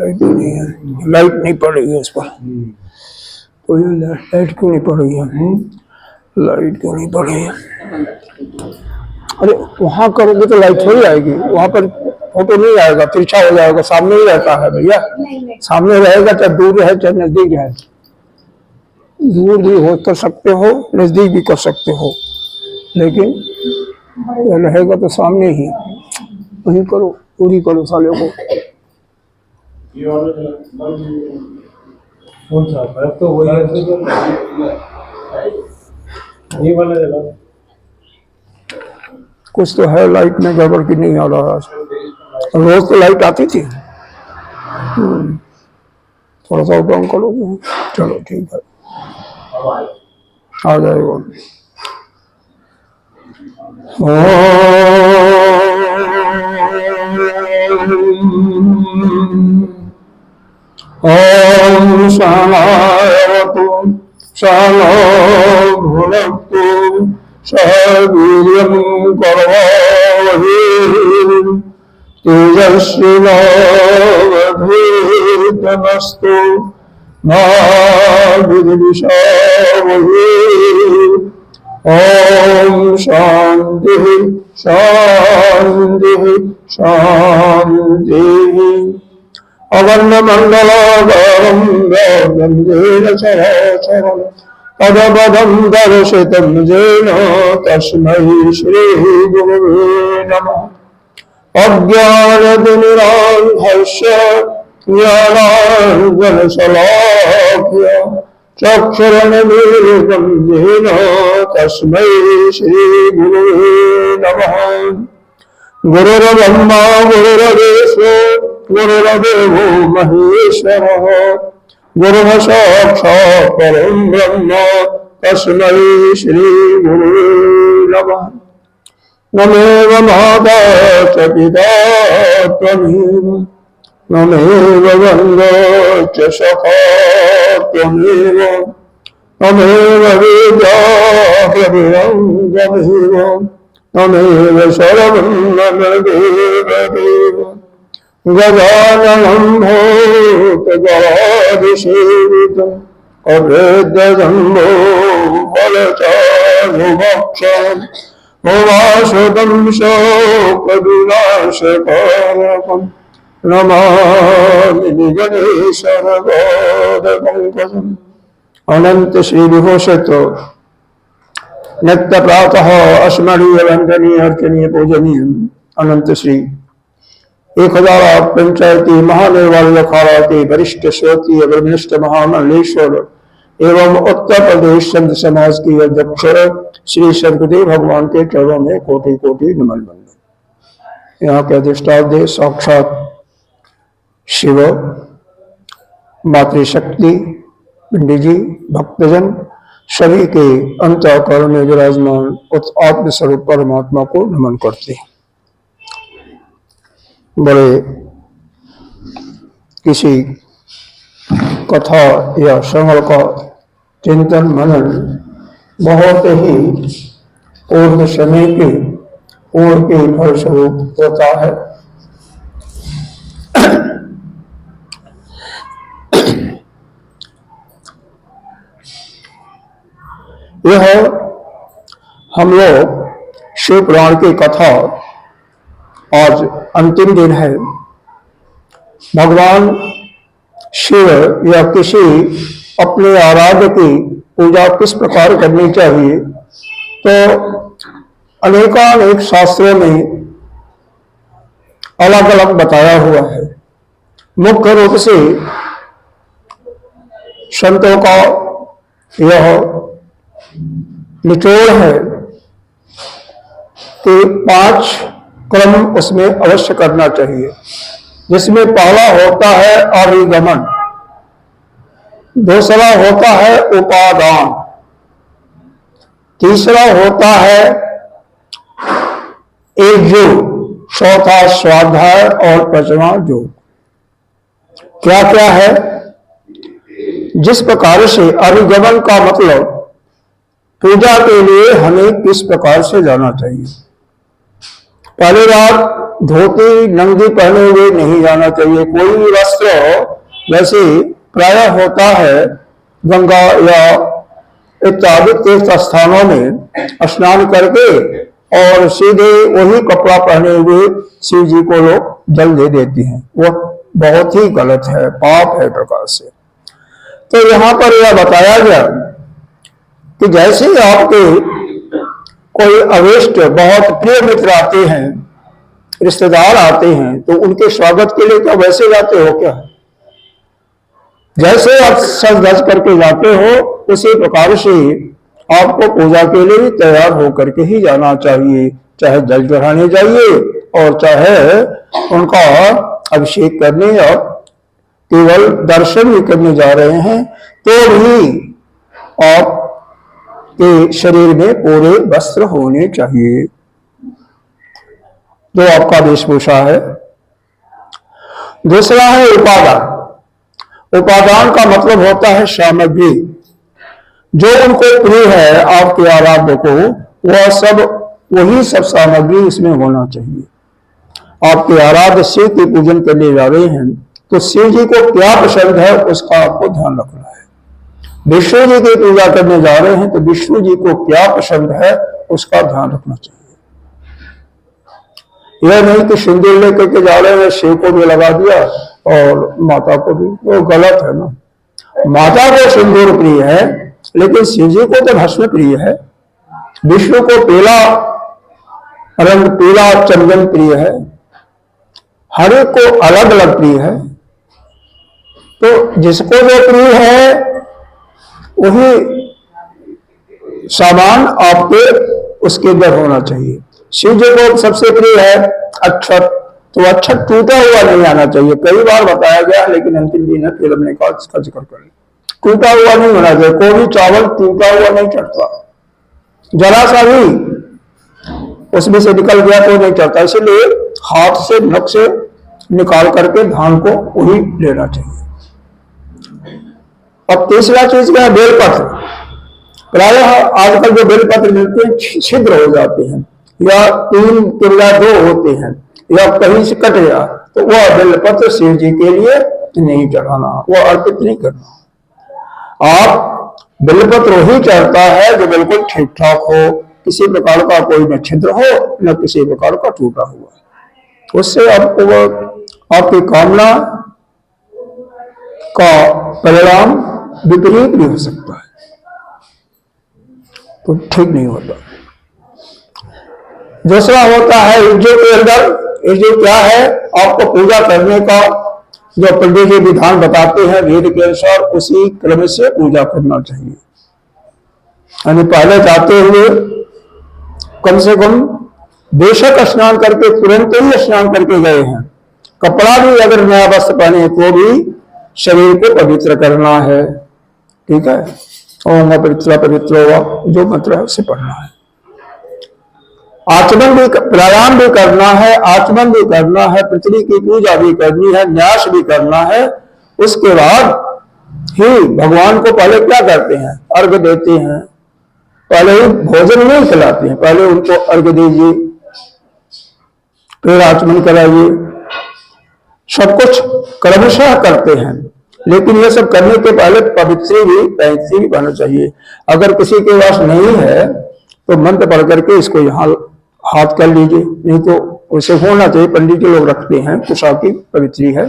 Light नहीं है, light नहीं पड़ रही है इस पर। कोई लाइट क्यों नहीं पड़ रही है? लाइट क्यों नहीं पड़ रही है? अरे वहां करोगे तो लाइट थोड़ी आएगी, वहां पर फोटो नहीं आएगा, तिरछा हो जाएगा। सामने ही रहता है भैया, सामने रहेगा, चाहे दूर रहे चाहे नजदीक रहे। दूर भी हो कर सकते हो, नजदीक भी कर सकते हो, लेकिन रहेगा तो सामने ही। वही करो, पूरी करो साले को। कौन सा है? तो वही ये वाला जगह कुछ तो है लाइट में गड़बड़ की, नहीं आ रहा है। रोज तो लाइट आती थी। थोड़ा सा डाउन करोगे, चलो ठीक है, आ जाएगा। ओम शरणागतु शरणो भुनक्तु सह वीर्यं करवावहै तेजस्विनावधीतमस्तु मा विद्विषावहै। ओम शांति शांति शांति। अवर्णमण्डलाकारं गन्धेन चराचरं पदपदं दर्शितं येन तस्मै श्रीगुरुवे नमः। अज्ञानतिमिरान्धस्य ज्ञानाञ्जनशलाकया चक्षुरुन्मीलितं येन तस्मै श्रीगुरुवे नमः। गुरुर्ब्रह्मा गुरुर्विष्णु गुरुर्देवो महेश्वरः गुरुः साक्षात् परं ब्रह्म तस्मै श्रीगुरुवे नमः। नमेव माता च पिता त्वमेव, नमेव बन्धो च सखा त्वमेव, नमेव विद्या द्रविणं त्वमेव, तमेव सर्वं मम देव। गजाननं भूतगणाधिसेवितं अभेद्यजम्बो फलचारुभक्षम् उमासुतं शोकविनाशकारकं नमामि गणेशपदापङ्कजम्। अनंत श्री विभूषित नित्य प्रातः स्मरणीय वंदनीय अर्चनीय पूजनीय अनंत श्री 1008 पंचायती महानिर्वाण अखाड़ा के वरिष्ठ श्रोत्रीय ब्रह्मनिष्ठ महामंडलेश्वर एवं उत्तर प्रदेश संत समाज की अध्यक्ष श्री सदगुरुदेव भगवान के चरणों में कोटि कोटि नमन बंदन। यहाँ के अधिष्ठाता साक्षात शिव, मातृशक्ति, पंडित जी, भक्तजन सभी के अंतःकरण में विराजमान आत्मस्वरूप परमात्मा को नमन करते हैं। बड़े किसी कथा या श्रवण का चिंतन मनन बहुत ही पूर्ण समय के पूर्ण के फलस्वरूप होता है। यह हम लोग शिव पुराण की कथा, आज अंतिम दिन है। भगवान शिव या किसी अपने आराध्य की पूजा किस प्रकार करनी चाहिए, तो अनेकानेक शास्त्रों में अलग अलग बताया हुआ है। मुख्य रूप से संतों का यह निचोड़ है कि 5 क्रम उसमें अवश्य करना चाहिए, जिसमें पहला होता है अभिगमन, दूसरा होता है उपादान, तीसरा होता है एक योग, चौथा स्वाध्याय और 5वां योग। क्या क्या है? जिस प्रकार से अभिगमन का मतलब पूजा के लिए हमें किस प्रकार से जाना चाहिए। पहली बात धोती नंगी पहने हुए नहीं जाना चाहिए। कोई भी वस्त्र वैसे प्रायः होता है गंगा या इत्यादि तीर्थ स्थानों में स्नान करके और सीधे वही कपड़ा पहने हुए शिव जी को लोग जल दे देते हैं। वो बहुत ही गलत है, पाप है प्रकार से। तो यहाँ पर यह बताया गया कि जैसे ही आपके कोई अवेष्ट बहुत प्रिय मित्र आते हैं, रिश्तेदार आते हैं, तो उनके स्वागत के लिए क्या वैसे जाते हो क्या? जैसे आप सज धज करके जाते हो उसी प्रकार से आपको पूजा के लिए भी तैयार होकर के ही जाना चाहिए। चाहे जल चढ़ाने जाइए और चाहे उनका अभिषेक करने या केवल दर्शन भी करने जा रहे हैं तो भी आप के शरीर में पूरे वस्त्र होने चाहिए, जो आपका वेशभूषा है। दूसरा है उपादान। उपादान का मतलब होता है सामग्री। जो उनको प्रिय है आपके आराध्य को, वह सब वही सब सामग्री इसमें होना चाहिए। आपके आराध्य शिव की पूजन करने जा रहे हैं तो शिव जी को क्या पसंद है उसका आपको ध्यान रखना है। विष्णु जी की पूजा करने जा रहे हैं तो विष्णु जी को क्या पसंद है उसका ध्यान रखना चाहिए। यह नहीं कि सिंदूर लेकर के जा रहे हैं, शिव को भी लगा दिया और माता को भी, वो गलत है ना। माता को सिंदूर प्रिय है लेकिन शिव जी को तो भस्म प्रिय है। विष्णु को पीला रंग, पीला चंदन प्रिय है। हर एक को अलग अलग प्रिय है। तो जिसको जो प्रिय है वही सामान आपके उसके अंदर होना चाहिए। शिव जी को सबसे प्रिय है अक्षत, तो अक्षत टूटा हुआ नहीं आना चाहिए। कई बार बताया गया लेकिन अंतिम दिन है फिर हमने कहा इसका जिक्र करें। टूटा हुआ नहीं होना चाहिए। कोई भी चावल टूटा हुआ नहीं चढ़ता, जरा सा भी उसमें से निकल गया तो नहीं चढ़ता। इसलिए हाथ से नख से निकाल करके धान को वही लेना चाहिए। अब तीसरा चीज क्या है? बेलपत्र। प्रायः आजकल जो बेलपत्र मिलते हैं छिद्र हो जाते हैं या 3 या 2 होते हैं या कहीं से कट गया, तो वह बेलपत्र शिव जी के लिए नहीं चढ़ाना, वह अर्पित नहीं करना। आप बेलपत्र वही चढ़ता है जो बिल्कुल ठीक ठाक हो, किसी प्रकार का कोई न छिद्र हो न किसी प्रकार का टूटा हुआ। उससे आपको आपकी कामना का परिणाम विपरीत भी हो सकता है, तो ठीक नहीं होता। दूसरा होता है यज्ञ के अंदर। यज्ञ क्या है? आपको पूजा करने का जो पंडित जी विधान बताते हैं वेद के अनुसार, उसी क्रम से पूजा करना चाहिए। यानी पहले जाते हुए कम से कम बेशक स्नान करके तुरंत ही स्नान करके गए हैं, कपड़ा भी अगर नया वस्त्र पहने तो भी शरीर को पवित्र करना है। ठीक है, ओम पवित्र पवित्र हुआ जो मंत्र है उसे पढ़ना है। आचमन भी, प्राणायाम भी करना है, आचमन भी करना है, पृथ्वी की पूजा भी करनी है, न्यास भी करना है। उसके बाद ही भगवान को पहले क्या करते हैं? अर्घ्य देते हैं। पहले ही भोजन नहीं खिलाते हैं, पहले उनको अर्घ्य दीजिए, फिर आचमन कराइए। सब कुछ क्रमशः करते हैं, लेकिन ये सब करने के पहले पवित्र भी बनना चाहिए। अगर किसी के पास नहीं है तो मंत्र पढ़ करके इसको यहाँ हाथ कर लीजिए, नहीं तो उसे होना चाहिए। पंडित जी लोग रखते हैं कुशा की पवित्री है,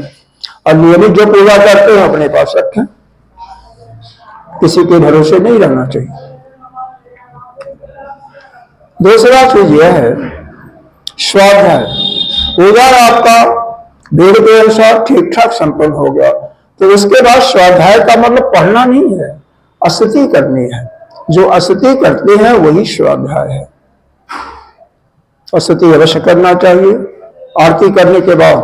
और नियमित जो पूजा करते हैं अपने पास रखें, किसी के भरोसे नहीं रहना चाहिए। दूसरा चीज यह है स्वाध्याय। पूजा आपका वेद के अनुसार ठीक ठाक संपन्न हो गया तो उसके बाद स्वाध्याय का मतलब पढ़ना नहीं है, स्तुति करनी है। जो स्तुति करते हैं वही स्वाध्याय है। स्तुति अवश्य करना चाहिए। आरती करने के बाद,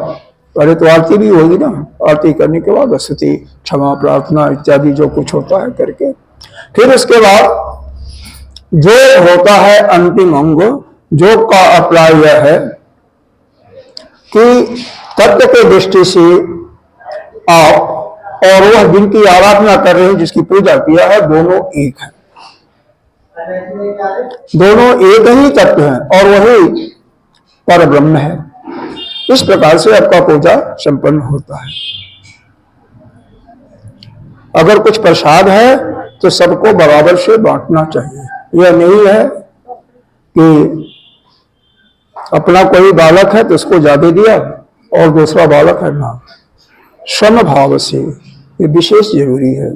पहले तो आरती भी होगी ना, आरती करने के बाद स्तुति, क्षमा प्रार्थना इत्यादि जो कुछ होता है करके, फिर उसके बाद जो होता है अंतिम अंग, जो का अप्लाई यह है कि तत्व के दृष्टि से आप और वह जिनकी आराधना कर रहे हैं, जिसकी पूजा किया है, दोनों एक है। दोनों एक ही तत्व हैं और वही पर ब्रह्म है। इस प्रकार से आपका पूजा संपन्न होता है। अगर कुछ प्रसाद है तो सबको बराबर से बांटना चाहिए। यह नहीं है कि अपना कोई बालक है तो उसको ज्यादा दिया और दूसरा बालक है ना, समभाव से, ये विशेष जरूरी है।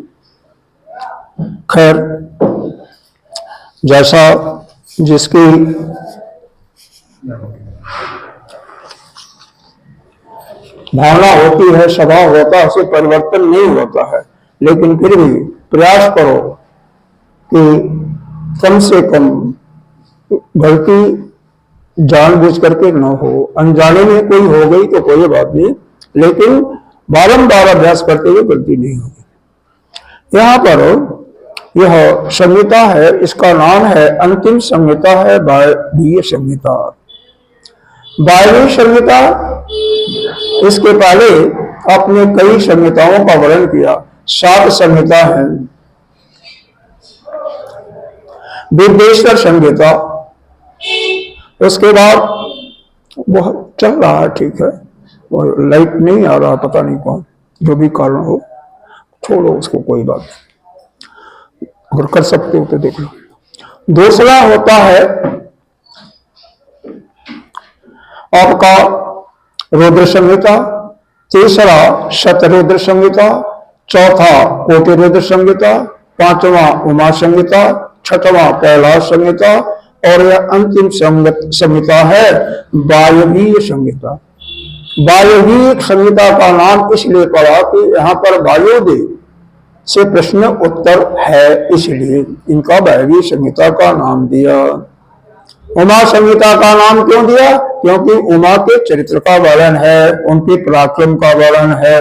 खैर, जैसा जिसकी भावना होती है, स्वभाव होता है, उसे परिवर्तन नहीं होता है, लेकिन फिर भी प्रयास करो कि कम से कम गलती जानबूझ करके न हो। अनजाने में कोई हो गई तो कोई बात नहीं, लेकिन बारंबार अभ्यास करते हुए गलती नहीं होगी। यहाँ पर यह संहिता है, इसका नाम है, अंतिम संहिता है वायवीय संहिता। वायवीय संहिता, इसके पहले आपने कई संहिताओं का वर्णन किया, 7 संहिता है। विद्येश्वर संहिता, उसके बाद वह चल रहा है, ठीक है, और लाइट नहीं आ रहा, पता नहीं कौन, जो भी कारण हो, छोड़ो उसको, कोई बात नहीं, अगर कर सकते हो तो देख लो। दूसरा होता है आपका रुद्र संहिता, तीसरा शतरुद्र संहिता, चौथा कोटि रुद्र संहिता, पांचवा उमा संहिता, छठवां कैलाश संहिता, और यह अंतिम संहिता है वायवीय संहिता। वायवीय संहिता का नाम इसलिए पड़ा कि यहाँ पर वायुदेव से प्रश्न उत्तर है, इसलिए इनका वायवीय संहिता का नाम दिया। उमा संहिता का नाम क्यों दिया? क्योंकि उमा के चरित्र का वर्णन है, उनके पराक्रम का वर्णन है।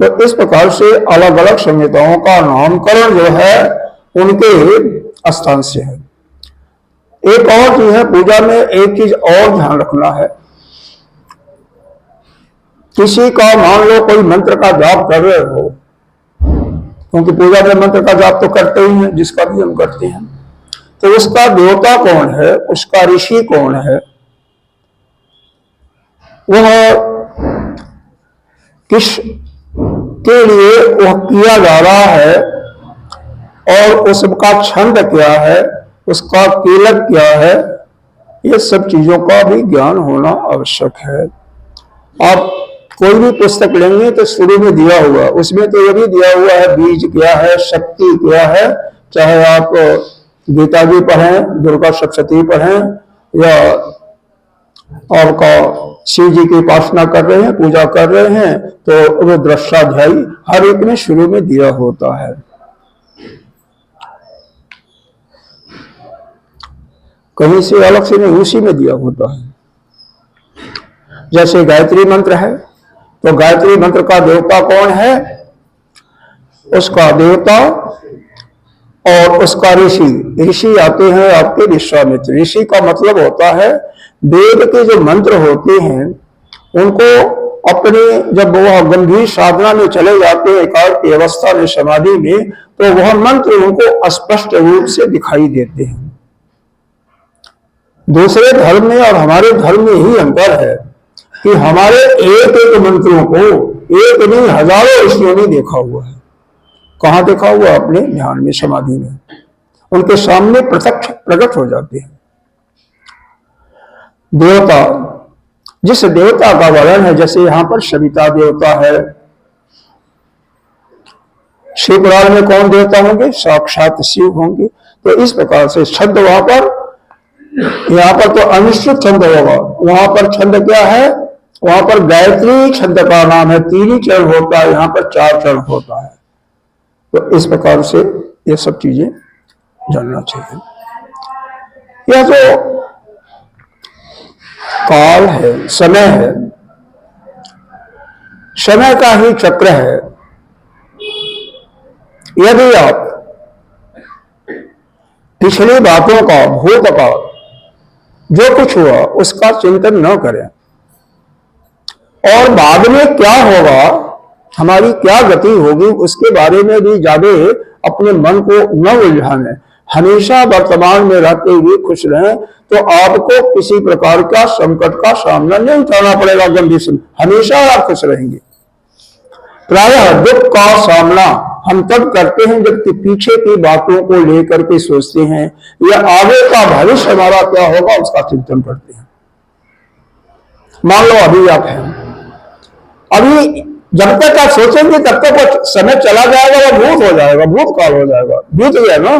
तो इस प्रकार से अलग अलग संहिताओं का नामकरण जो है उनके स्थान से है। एक और चीज है, पूजा में एक चीज और ध्यान रखना है। किसी का मान लो कोई मंत्र का जाप कर रहे हो, क्योंकि पूजा में मंत्र का जाप तो करते ही हैं, जिसका भी हम करते हैं, तो उसका देवता कौन है, उसका ऋषि कौन है, वह किस के लिए वह किया जा रहा है, और उसका छंद क्या है, उसका कीलक क्या है, ये सब चीजों का भी ज्ञान होना आवश्यक है। आप कोई भी पुस्तक लेंगे तो शुरू में दिया हुआ, उसमें तो ये भी दिया हुआ है बीज क्या है, शक्ति क्या है। चाहे आप गीता जी पढ़ें, दुर्गा सप्तशती पढ़ें, या आपका शिव जी की उपासना कर रहे हैं, पूजा कर रहे हैं, तो रुद्राध्यायी हर एक में शुरू में दिया होता है। कहीं से अलग से नहीं, उसी में दिया होता है। जैसे गायत्री मंत्र है, तो गायत्री मंत्र का देवता कौन है, उसका देवता और उसका ऋषि। ऋषि आते हैं आपके विश्वामित्र। ऋषि का मतलब होता है वेद के जो मंत्र होते हैं उनको अपने, जब वह गंभीर साधना में चले जाते हैं, एकाग्र की अवस्था में, समाधि में, तो वह मंत्र उनको स्पष्ट रूप से दिखाई देते हैं। दूसरे धर्म में और हमारे धर्म में ही अंतर है कि हमारे एक एक मंत्रों को एक नहीं हजारों ऋषियों ने देखा हुआ है। कहाँ देखा हुआ? अपने ध्यान में, समाधि में, उनके सामने प्रत्यक्ष प्रकट हो जाते हैं। देवता, जिस देवता का वर्णन है, जैसे यहां पर सविता देवता है, शिव पुराण में कौन देवता होंगे? साक्षात शिव होंगे। तो इस प्रकार से छंद वहां पर, यहां पर तो अनिश्चित छंद होगा, वहां पर छंद क्या है? वहां पर गायत्री छंद का नाम है, 3 ही चरण होता है, यहां पर 4 चरण होता है। तो इस प्रकार से ये सब चीजें जानना चाहिए। यह जो काल है, समय है, समय का ही चक्र है। यदि आप पिछली बातों का, भूतकाल जो कुछ हुआ उसका चिंतन न करें, और बाद में क्या होगा, हमारी क्या गति होगी, उसके बारे में भी ज्यादा अपने मन को न उलझाने, हमेशा वर्तमान में रहते हुए खुश रहें, तो आपको किसी प्रकार का संकट का सामना नहीं उठाना पड़ेगा। गंभीर से हमेशा आप खुश रहेंगे। प्रायः दुख का सामना हम तब करते हैं जब पीछे की बातों को लेकर के सोचते हैं या आगे का भविष्य हमारा क्या होगा उसका चिंतन करते हैं। मान लो अभी आप हैं, अभी जब तक आप सोचेंगे तब तक वो समय चला जाएगा, वो भूत हो जाएगा, भूतकाल हो जाएगा, बीत गया ना।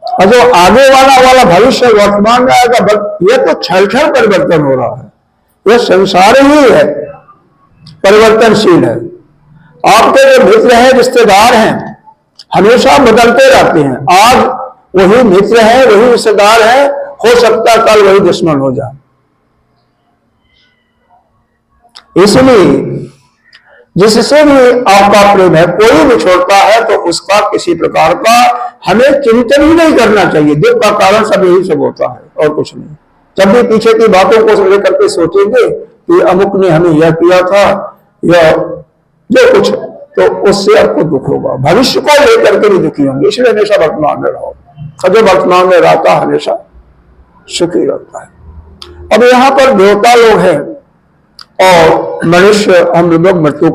और जो आगे वाला भविष्य वर्तमान में आएगा, यह तो क्षण क्षण परिवर्तन हो रहा है। यह संसार ही है, परिवर्तनशील है। आपके जो मित्र हैं, रिश्तेदार हैं, हमेशा बदलते रहते हैं। आज वही मित्र है, वही रिश्तेदार है, हो सकता है कल वही दुश्मन हो जाए। इसलिए जिससे भी आपका प्रेम है, कोई भी छोड़ता है तो उसका किसी प्रकार का हमें चिंतन ही नहीं करना चाहिए। दुख का कारण सब यही सब होता है और कुछ नहीं। जब भी पीछे की बातों को लेकर के सोचेंगे कि अमुक ने हमें यह किया था या जो कुछ, तो उससे आपको दुख होगा। भविष्य को लेकर के भी दुखी होंगे। इसलिए हमेशा वर्तमान में रहो, और जो वर्तमान में रहता हमेशा सुखी रहता है। अब यहाँ पर देवता लोग हैं और मनुष्य, हम लोग मृत्यु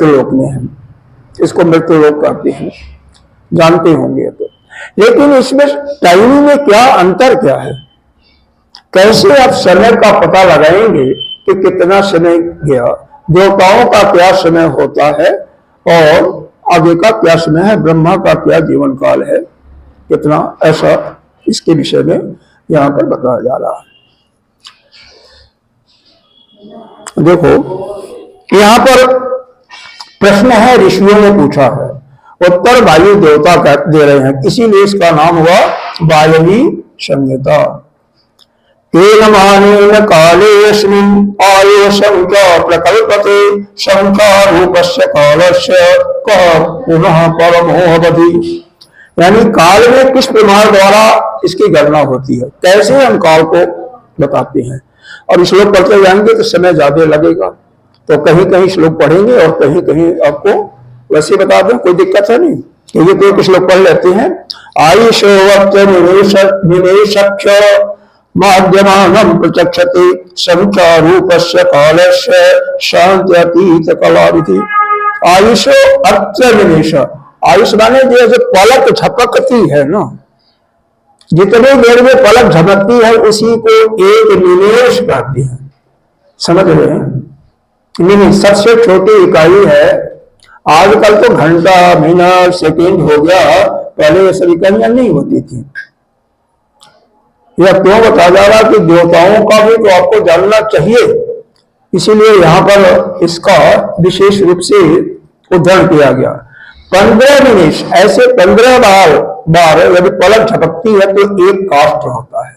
लोक में हैं। इसको मृत्यु लोक कहते हैं, जानते होंगे तो। लेकिन इसमें टाइमिंग में क्या अंतर क्या है? कैसे आप समय का पता लगाएंगे कि कितना समय गया? देवताओं का क्या समय होता है और आगे का क्या समय है? ब्रह्मा का क्या जीवन काल है, कितना, ऐसा इसके विषय में यहां पर बताया जा रहा है। देखो यहां पर प्रश्न है, ऋषियों ने पूछा है, उत्तर वायु देवता दे रहे हैं, इसीलिए इसका नाम हुआ वायवी संहिता। तेन कालेऽस्मिन् आयुषं च प्रकल्पते शंखारूपस्य कालस्य कः पुनः परमोऽवधि। यानी काल में किस प्रमाण द्वारा इसकी गणना होती है, कैसे हम काल को बताते हैं। और श्लोक पढ़ते जाएंगे तो समय ज्यादा लगेगा, तो कहीं कहीं श्लोक पढ़ेंगे और कहीं कहीं आपको वैसे बता दें, कोई दिक्कत है नहीं। क्योंकि कोई कुछ लोग पढ़ लेते हैं। आयुषो निवेशक्ष माध्यमानं प्रचक्षते संख्यारूपस्य कालस्य शांत्यतीत कलाविधि। आयुषो अत्र निवेश, आयुष माने जो पलक झपकती है ना, जितने देर में पलक झपकती है उसी को एक निमेष कहते हैं। समझ रहे हैं? निमेष सबसे छोटी इकाई है। आजकल तो घंटा, मिनट, सेकंड हो गया, पहले ये सब इकाइयां नहीं होती थी। यह क्यों बताया जा रहा कि देवताओं का भी तो आपको जानना चाहिए, इसीलिए यहां पर इसका विशेष रूप से उद्धरण किया गया। 15 निमेष, ऐसे 15 बार यदि पलक झपकती है तो एक काष्ठ होता है,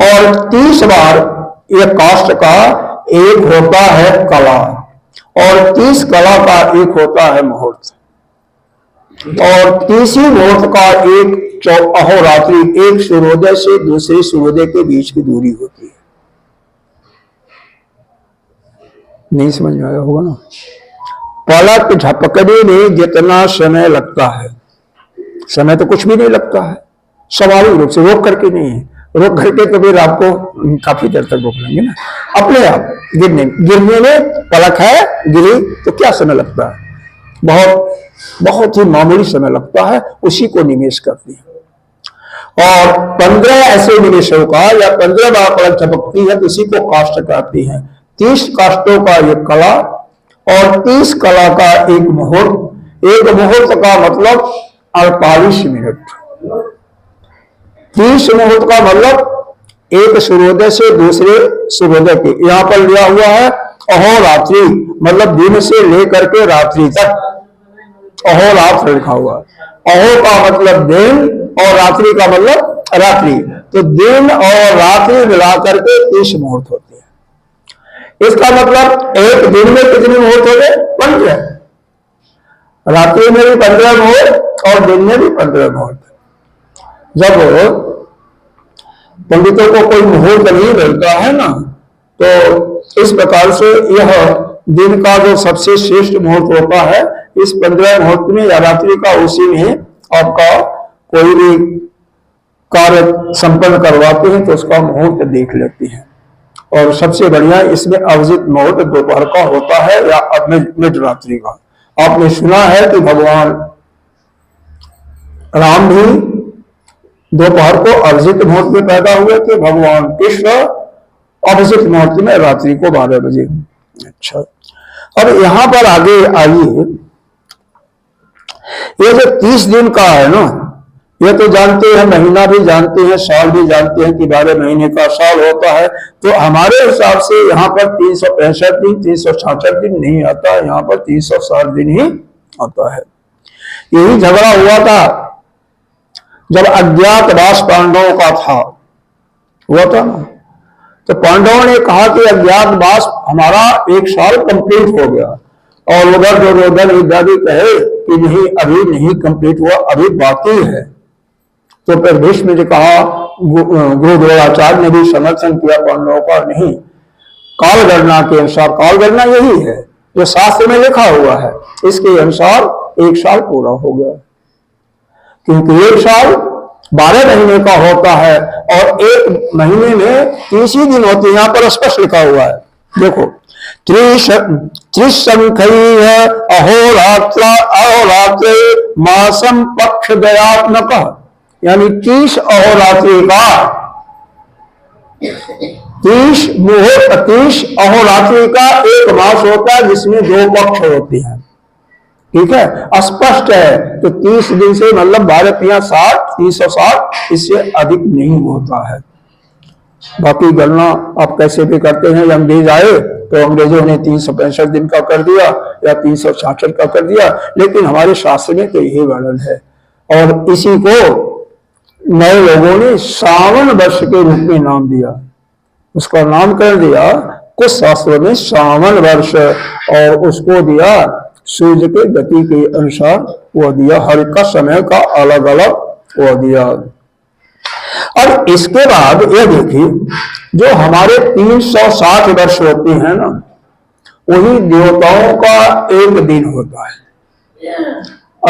और 30 बार यह काष्ठ का एक होता है कला, और 30 कला का एक होता है मुहूर्त, और 30 मुहूर्त का एक अहोरात्रि, एक सूर्योदय से दूसरे सूर्योदय के बीच की दूरी होती है। नहीं समझ में आया होगा ना? पलक झपकने में जितना समय लगता है, समय तो कुछ भी नहीं लगता है, स्वाभाविक रूप से, रोक करके नहीं है। रोक करके तो फिर आपको काफी देर तक रोक लेंगे ना, अपने आप गिरने में पलक है, गिरी तो क्या समय लगता है? बहुत ही मामूली समय लगता है, उसी को निमेष करते हैं। और 15 ऐसे निमेषों का या 15 बार पलक झपकती है तो इसी को काष्ठ कहते हैं। 30 काष्ठों का एक कला और 30 कला का एक मुहूर्त। एक मुहूर्त का मतलब 48 मिनट। 30 मुहूर्त का मतलब एक सूर्योदय से दूसरे सूर्योदय के, यहां पर लिया हुआ है अहोरात्रि, मतलब दिन से लेकर के रात्रि तक अहोरात्र लिखा हुआ। अहो का मतलब दिन और रात्रि का मतलब रात्रि, तो दिन और रात्रि मिलाकर के 30 मुहूर्त होते हैं। इसका मतलब एक दिन में कितने मुहूर्त हो गए? 15। रात्रि में भी 15 मुहूर्त और दिन में भी 15 मुहूर्त। जब पंडितों को कोई मुहूर्त नहीं मिलता है ना, तो इस प्रकार से यह दिन का जो सबसे श्रेष्ठ मुहूर्त होता है, इस 15 मुहूर्त में या रात्रि का, उसी में आपका कोई भी कार्य संपन्न करवाते हैं तो उसका मुहूर्त देख लेते हैं। और सबसे बढ़िया इसमें अवजित मुहूर्त दोपहर का होता है या मिड रात्रि का। आपने सुना है कि भगवान राम भी दोपहर को अवजित मुहूर्त में पैदा हुए थे, भगवान कृष्ण अवजित मुहूर्त में रात्रि को 12 बजे। अच्छा, अब यहां पर आगे आइए, ये जो 30 दिन का है ना, ये तो जानते हैं, महीना भी जानते हैं, साल भी जानते हैं कि 12 महीने का साल होता है। तो हमारे हिसाब से यहाँ पर 365 दिन 366 दिन नहीं आता, यहाँ पर 360 दिन ही आता है। यही झगड़ा हुआ था जब अज्ञातवास पांडवों का था, हुआ था ना। तो पांडवों ने कहा कि अज्ञातवास हमारा 1 साल कंप्लीट हो गया, और उधर दुर्योधन इत्यादि कहे कि नहीं, अभी नहीं कंप्लीट हुआ, अभी बाकी है। तो फिर भीष्म ने कहा, गुरु द्रोणाचार्य ने भी समर्थन किया पांडवों का, नहीं, काल गणना के अनुसार, काल गणना यही है जो शास्त्र में लिखा हुआ है, इसके अनुसार 1 साल पूरा हो गया। क्योंकि 1 साल 12 महीने का होता है और 1 महीने में 30 ही दिन होते हैं। यहां पर स्पष्ट लिखा हुआ है, देखो, त्रिसंख्यैः अहोरात्र मासम पक्ष दयात्मक, यानी 30 अहोरात्रि का 30 मुहूर्त 30 अहोरात्रि का 1 मास होता है, जिसमें 2 पक्ष होते हैं। ठीक है, स्पष्ट है। तो 30 दिन से मतलब 12 60 360, इससे अधिक नहीं होता है। बाकी गणना आप कैसे भी करते हैं, अंग्रेज आए तो अंग्रेजों ने 365 दिन का कर दिया या 366 का कर दिया, लेकिन हमारे शास्त्र में तो यही वर्णन है। और इसी को नए लोगों ने सावन वर्ष के रूप में नाम दिया, उसका नाम कर दिया कुछ शास्त्रों में सावन वर्ष, और उसको दिया सूर्य के गति के अनुसार वो दिया, हर का समय का अलग अलग वो दिया। और इसके बाद ये देखिए, जो हमारे 360 वर्ष होते हैं ना, वही देवताओं का 1 दिन होता है,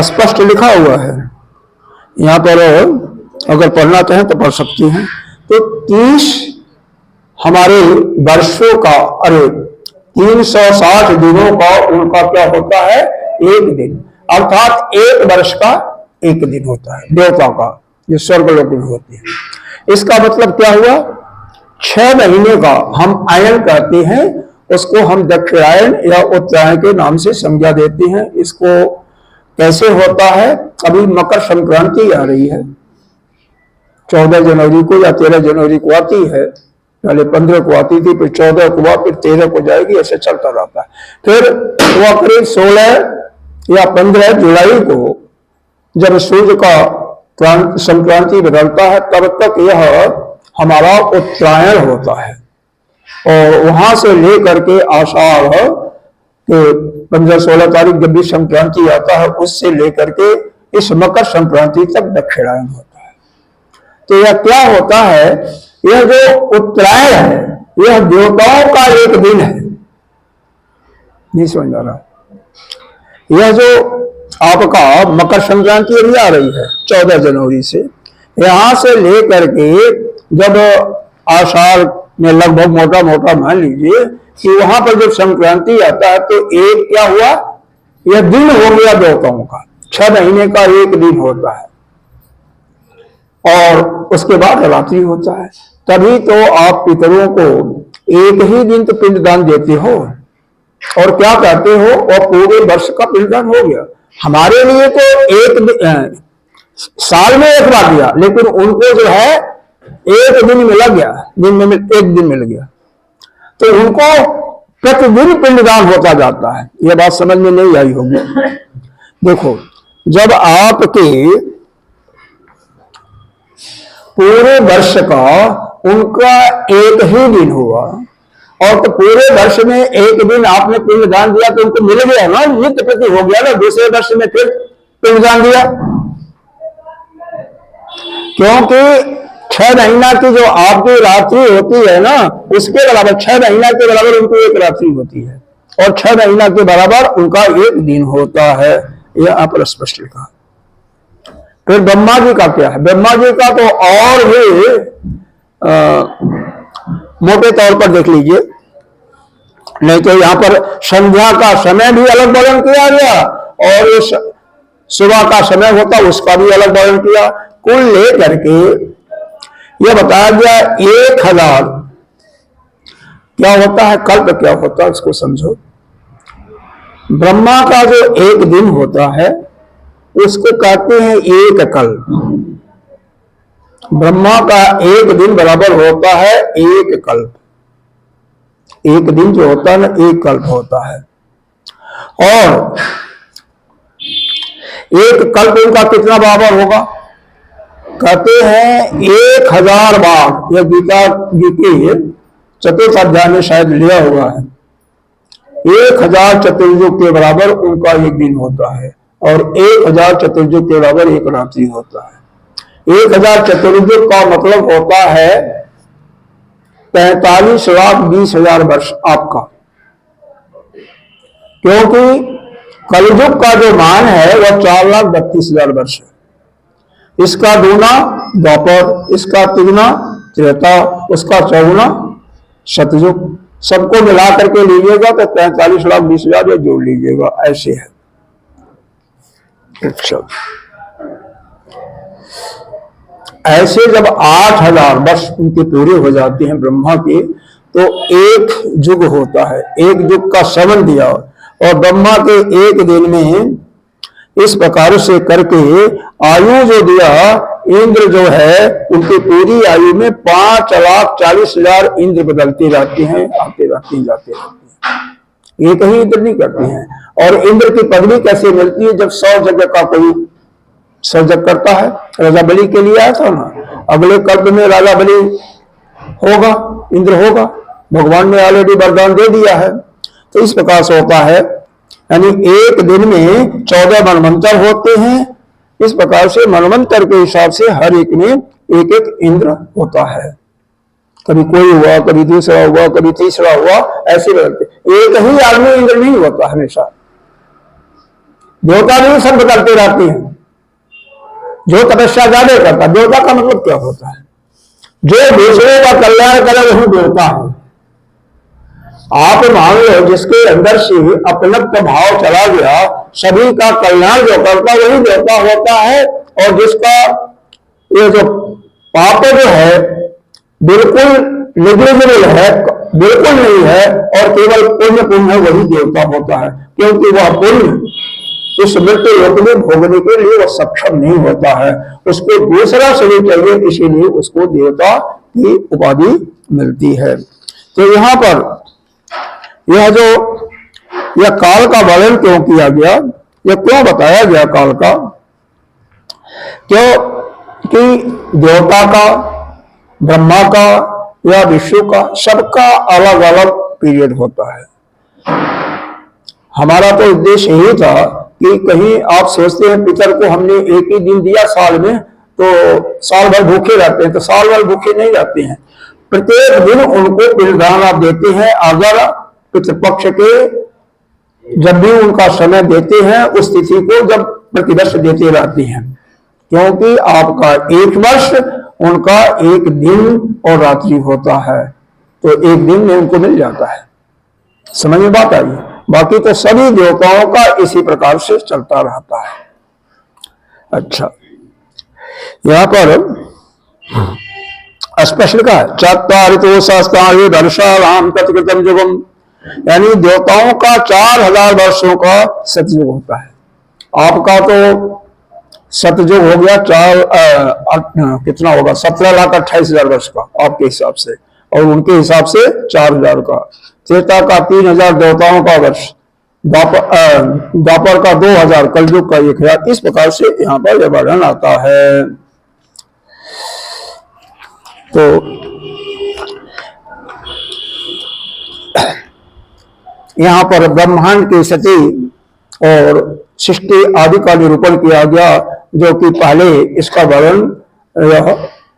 स्पष्ट लिखा हुआ है। यहां पर अगर पढ़ना चाहें तो पढ़ सकती हैं। तो 30 हमारे वर्षों का, अरे 360 दिनों का उनका क्या होता है, 1 दिन, अर्थात 1 वर्ष का 1 दिन होता है देवता का, जो स्वर्गलोक में होते हैं। इसका मतलब क्या हुआ, 6 महीने का हम आयन कहते हैं, उसको हम दक्षिणायन या उत्तरायण के नाम से संज्ञा देते हैं। इसको कैसे होता है, अभी मकर संक्रांति आ रही है, 14 जनवरी को या 13 जनवरी को आती है, पहले 15 को आती थी, फिर 14 को, फिर 13 को जाएगी, ऐसे चलता रहता है। फिर वह करीब 16 या 15 जुलाई को जब सूर्य का संक्रांति बदलता है, तब तक यह हमारा उत्तरायण होता है। और वहां से लेकर के आषाढ़ के 15-16 तारीख जब भी संक्रांति आता है, उससे लेकर के इस मकर संक्रांति तक दक्षिणायन होता है। तो यह क्या होता है, यह जो उत्तरायण है यह देवताओं का 1 दिन है, नहीं समझ आ रहा। यह जो आपका मकर संक्रांति अभी आ रही है 14 जनवरी से, यहां से लेकर के जब आषाढ़ में लगभग मोटा मोटा मान लीजिए कि वहां पर जब संक्रांति आता है, तो 1 क्या हुआ, यह दिन हो गया देवताओं का, 6 महीने का 1 दिन होता है, और उसके बाद रात्रि होता है। तभी तो आप पितरों को 1 ही दिन तो पिंडदान देते हो, और क्या कहते हो, और पूरे वर्ष का पिंडदान हो गया। हमारे लिए तो 1 साल में 1 बार दिया, लेकिन उनको जो है 1 दिन मिला गया, दिन में 1 दिन मिल गया, तो उनको प्रतिदिन पिंडदान होता जाता है। यह बात समझ में नहीं आई होगी। देखो, जब आपके पूरे वर्ष का उनका 1 ही दिन हुआ, और तो पूरे वर्ष में 1 दिन आपने पिंडदान दिया, तो उनको मिल गया ना, नित्य प्रति हो गया ना। दूसरे वर्ष में फिर पिंडदान दिया, क्योंकि 6 महीना की जो आपकी रात्रि होती है ना, उसके बराबर 6 महीना के बराबर उनको 1 रात्रि होती है, और 6 महीना के बराबर उनका 1 दिन होता है। यह आप पर स्पष्ट लिखा। फिर ब्रह्मा जी का क्या है? ब्रह्मा जी का तो और भी मोटे तौर पर देख लीजिए, नहीं तो यहां पर संध्या का समय भी अलग वर्णन किया गया और इस सुबह का समय होता उसका भी अलग वर्णन किया। कुल लेकर के यह बताया गया 1000 क्या होता है, कल्प क्या होता है, उसको समझो। ब्रह्मा का जो एक दिन होता है उसको कहते हैं एक कल्प। ब्रह्मा का एक दिन बराबर होता है एक कल्प। एक दिन जो होता है ना, एक कल्प होता है। और एक कल्प उनका कितना बराबर होगा? कहते हैं 1000 बार। यह गीता जी के चतुर्थ अध्याय में शायद लिया हुआ है। 1000 चतुर्युग के बराबर उनका एक दिन होता है और 1000 चतुर्युग के बराबर एक रात्रि होता है। 1000 चतुर्युग का मतलब होता है 45,20,000 वर्ष आपका, क्योंकि कलयुग का जो मान है वह 4,32,000 वर्ष है। इसका दूना द्वापर, इसका तिगुना त्रेता, उसका चौगुना सतयुग, सबको मिला करके लीजिएगा तो 45,20,000 जोड़ लीजिएगा, ऐसे है। अच्छा, ऐसे जब 8,000 वर्ष उनके पूरे हो जाते हैं ब्रह्मा के, तो एक युग होता है। एक युग का समन दिया और ब्रह्मा के एक दिन में इस प्रकार से करके आयु जो दिया, इंद्र जो है उनकी पूरी आयु में 5,40,000 इंद्र बदलते रहते हैं, आते रहते हैं, जाते रहते हैं। एक ही इंद्र नहीं करते हैं। और इंद्र की पदवी कैसे मिलती है? जब 100 यज्ञ का कोई सर्जक करता है। राजा बलि के लिए आया था ना, अगले कल्प में राजा बलि होगा, इंद्र होगा, भगवान ने ऑलरेडी वरदान दे दिया है। तो इस प्रकार से होता है, यानी एक दिन में 14 मनवंतर होते हैं। इस प्रकार से मनवंतर के हिसाब से हर एक में एक एक इंद्र होता है। कभी कोई हुआ, कभी दूसरा हुआ, कभी तीसरा हुआ, ऐसे बदलते। एक ही आदमी इंद्र नहीं होता हमेशा, देवता भी सब बदलते रहते हैं। जो तपस्या ज्यादा करता, देवता का मतलब क्या होता है? जो दूसरे का कल्याण करे वही देवता है। आप मान लो जिसके अंदर से अपनत्व भाव चला गया, सभी का कल्याण जो करता वही देवता होता है। और जिसका ये जो पाप जो है बिल्कुल निग्लिजिबल है, बिल्कुल नहीं है, और केवल पुण्य पुण्य है, वही देवता होता है। क्योंकि वह पुण्य इस मृत्यु लोक में भोगने के लिए वह सक्षम नहीं होता है, उसको दूसरा शरीर चाहिए, इसीलिए उसको देवता की उपाधि मिलती है। तो यहाँ पर यह काल का वर्णन क्यों किया गया, यह क्यों बताया गया काल का? क्योंकि देवता का, ब्रह्मा का या विष्णु का, सबका अलग अलग पीरियड होता है। हमारा तो उद्देश्य यही था कि कहीं आप सोचते हैं पितर को हमने एक ही दिन दिया साल में, तो साल भर भूखे रहते हैं, तो साल भर भूखे नहीं रहते हैं। प्रत्येक दिन उनको पिंडदान आप देते हैं। अगर पितृपक्ष के जब भी उनका समय देते हैं, उस तिथि को जब प्रतिवर्ष देते रहते हैं, क्योंकि आपका एक वर्ष उनका एक दिन और रात्रि होता है, तो एक दिन में उनको मिल जाता है। समझ में बात आई? बाकी तो सभी देवताओं का इसी प्रकार से चलता रहता है। अच्छा, यहां पर स्पष्ट लिखा है चत्वारितो सहस्राणि वर्षाणां तत्कृतं युगम्, यानी देवताओं का 4,000 वर्षों का सतयुग होता है। आपका तो सतयुग हो गया कितना होगा, 17,28,000 वर्ष का आपके हिसाब से, और उनके हिसाब से 4,000 का। त्रेता का 3,000 देवताओं का वर्ष, द्वापर का 2,000, कलयुग का 1,000। इस प्रकार से यहाँ पर यह वर्णन आता है। तो यहाँ पर ब्रह्मांड की स्थिति और सृष्टि आदि का निरूपण किया गया, जो कि पहले इसका वर्णन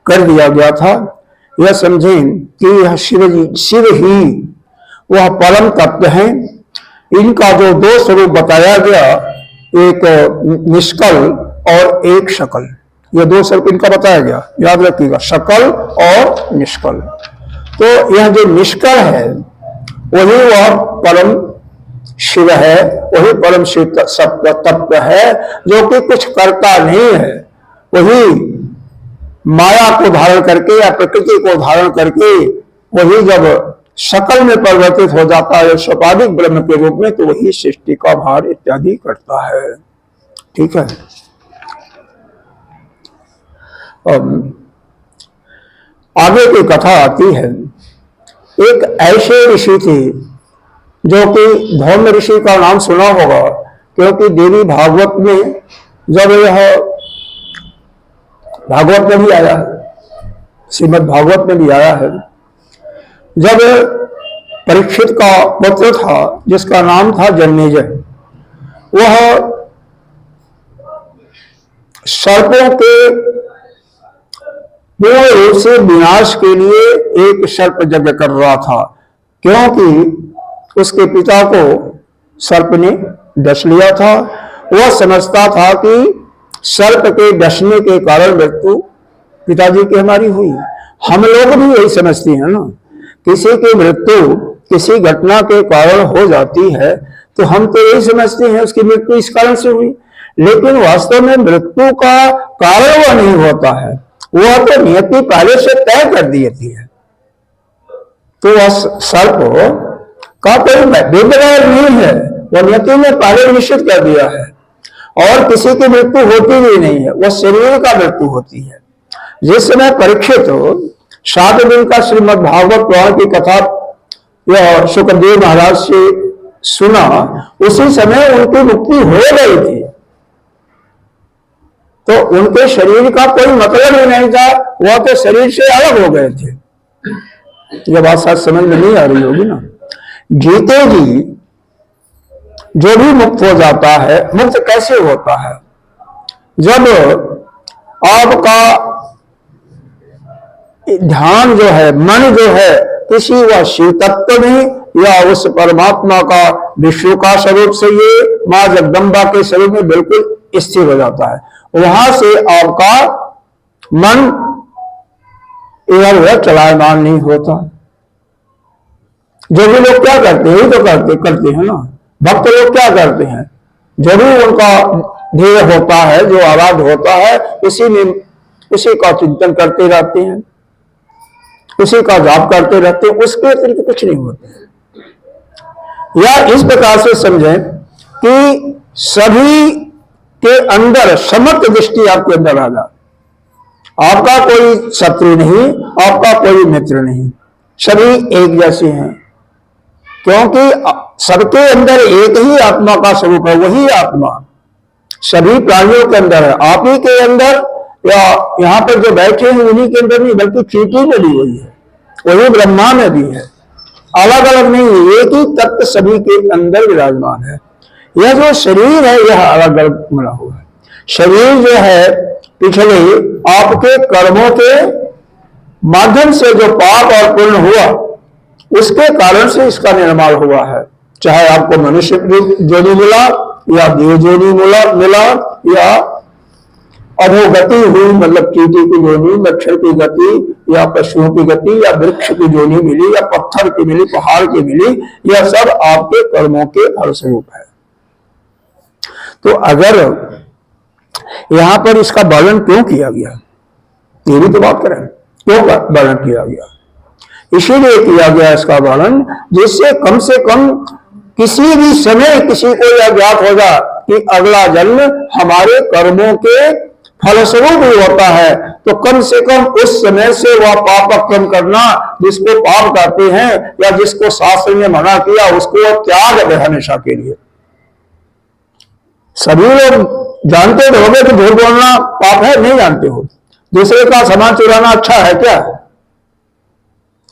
कर दिया गया था। यह समझें कि यह शिव ही वह परम तत्व है। इनका जो 2 स्वरूप बताया गया, एक निष्कल और एक शकल, ये दो सर्प इनका बताया गया, याद रखिएगा, सकल और निष्कल। तो यह जो निष्कल है वही वह परम शिव है, वही परम शिव सत्य तत्व है जो कि कुछ करता नहीं है। वही माया को धारण करके या प्रकृति को धारण करके वही जब सकल में परिवर्तित हो जाता है स्वाभाविक ब्रह्म के रूप में, तो वही सृष्टि का भार इत्यादि करता है। ठीक है। आगे की कथा आती है। एक ऐसे ऋषि थे जो कि धौम्य ऋषि का नाम सुना होगा, क्योंकि देवी भागवत में जब यह भागवत में भी आया है, श्रीमद् भागवत में भी आया है, जब परीक्षित का पुत्र था जिसका नाम था जन्मेजय, वह सर्पों के पूर्ण रूप से विनाश के लिए एक सर्प यज्ञ कर रहा था, क्योंकि उसके पिता को सर्प ने डस लिया था। वह समझता था कि सर्प के डसने के कारण मृत्यु पिताजी की हमारी हुई। हम लोग भी यही समझते हैं ना, किसी की मृत्यु किसी घटना के कारण हो जाती है तो हम तो यही समझते हैं उसकी मृत्यु इस कारण से हुई, लेकिन वास्तव में मृत्यु का कारण वह नहीं होता है, वह तो नियति पहले से तय कर दी थी है। तो वह सर्प का कोई बेबरार नहीं है, वह नियति ने पहले निश्चित कर दिया है, और किसी की मृत्यु होती भी नहीं है, वह शरीर का मृत्यु होती है। जिस समय परीक्षित 7 दिन का श्रीमद् भागवत पुराण की कथा यह सुखदेव महाराज से सुना, उसी समय उनकी मुक्ति हो गई थी। तो उनके शरीर का कोई मतलब ही नहीं था, वह तो शरीर से अलग हो गए थे। यह बात शायद समझ में नहीं आ रही होगी ना। जीते जी जो भी मुक्त हो जाता है, मुक्त कैसे होता है? जब आपका ध्यान जो है, मन जो है, किसी वह शिव तत्व में या उस परमात्मा का विष्णु का स्वरूप से ये मां जगदम्बा के स्वरूप में बिल्कुल स्थिर हो जाता है, वहां से आपका मन इधर उधर चलायमान नहीं होता। जो भी लोग क्या करते हैं, तो करते हैं ना, भक्त लोग क्या करते हैं, जो भी उनका ध्येय होता है, जो आराध होता है, उसी का चिंतन करते रहते हैं, उसी का जाप करते रहते हैं, उसके अतिरिक्त कुछ नहीं होता। या इस प्रकार से समझें कि सभी के अंदर समर्थ दृष्टि आपके अंदर आ जाए। आपका कोई शत्रु नहीं, आपका कोई मित्र नहीं, सभी एक जैसे हैं, क्योंकि सबके अंदर एक ही आत्मा का स्वरूप है, वही आत्मा सभी प्राणियों के अंदर है। आप ही के अंदर या यहाँ पर जो बैठे हैं उन्हीं के अंदर नहीं, बल्कि चींटी में भी वही है, वही ब्रह्मा में भी है, अलग अलग नहीं है, एक ही तत्व सभी के अंदर विराजमान है। यह जो शरीर है यह अलग अलग बना हुआ है। शरीर जो है पिछले आपके कर्मों के माध्यम से जो पाप और पुण्य हुआ उसके कारण से इसका निर्माण हुआ है। चाहे आपको मनुष्य जोनी मिला या देव जोनी मिला या अधोगति हुई, मतलब चींटी की जोनी, मच्छर की गति या पशुओं की गति या वृक्ष की जोनी मिली या पत्थर की मिली, पहाड़ की मिली, यह सब आपके कर्मों के फलस्वरूप है। तो अगर यहां पर इसका वर्णन क्यों किया गया, ये भी तो बात करें, क्यों वर्णन किया गया? इसीलिए किया गया इसका वर्णन, जिससे कम से कम किसी भी समय किसी को यह ज्ञात होगा कि अगला जन्म हमारे कर्मों के फलस्वरूप ही होता है। तो कम से कम उस समय से वह पाप कर्म करना, जिसको पाप कहते हैं या जिसको शास्त्र ने मना किया, उसको त्याग दे हमेशा के लिए। सभी लोग जानते होंगे कि झूठ बोलना पाप है, नहीं जानते हो? दूसरे का सामान चुराना अच्छा है क्या?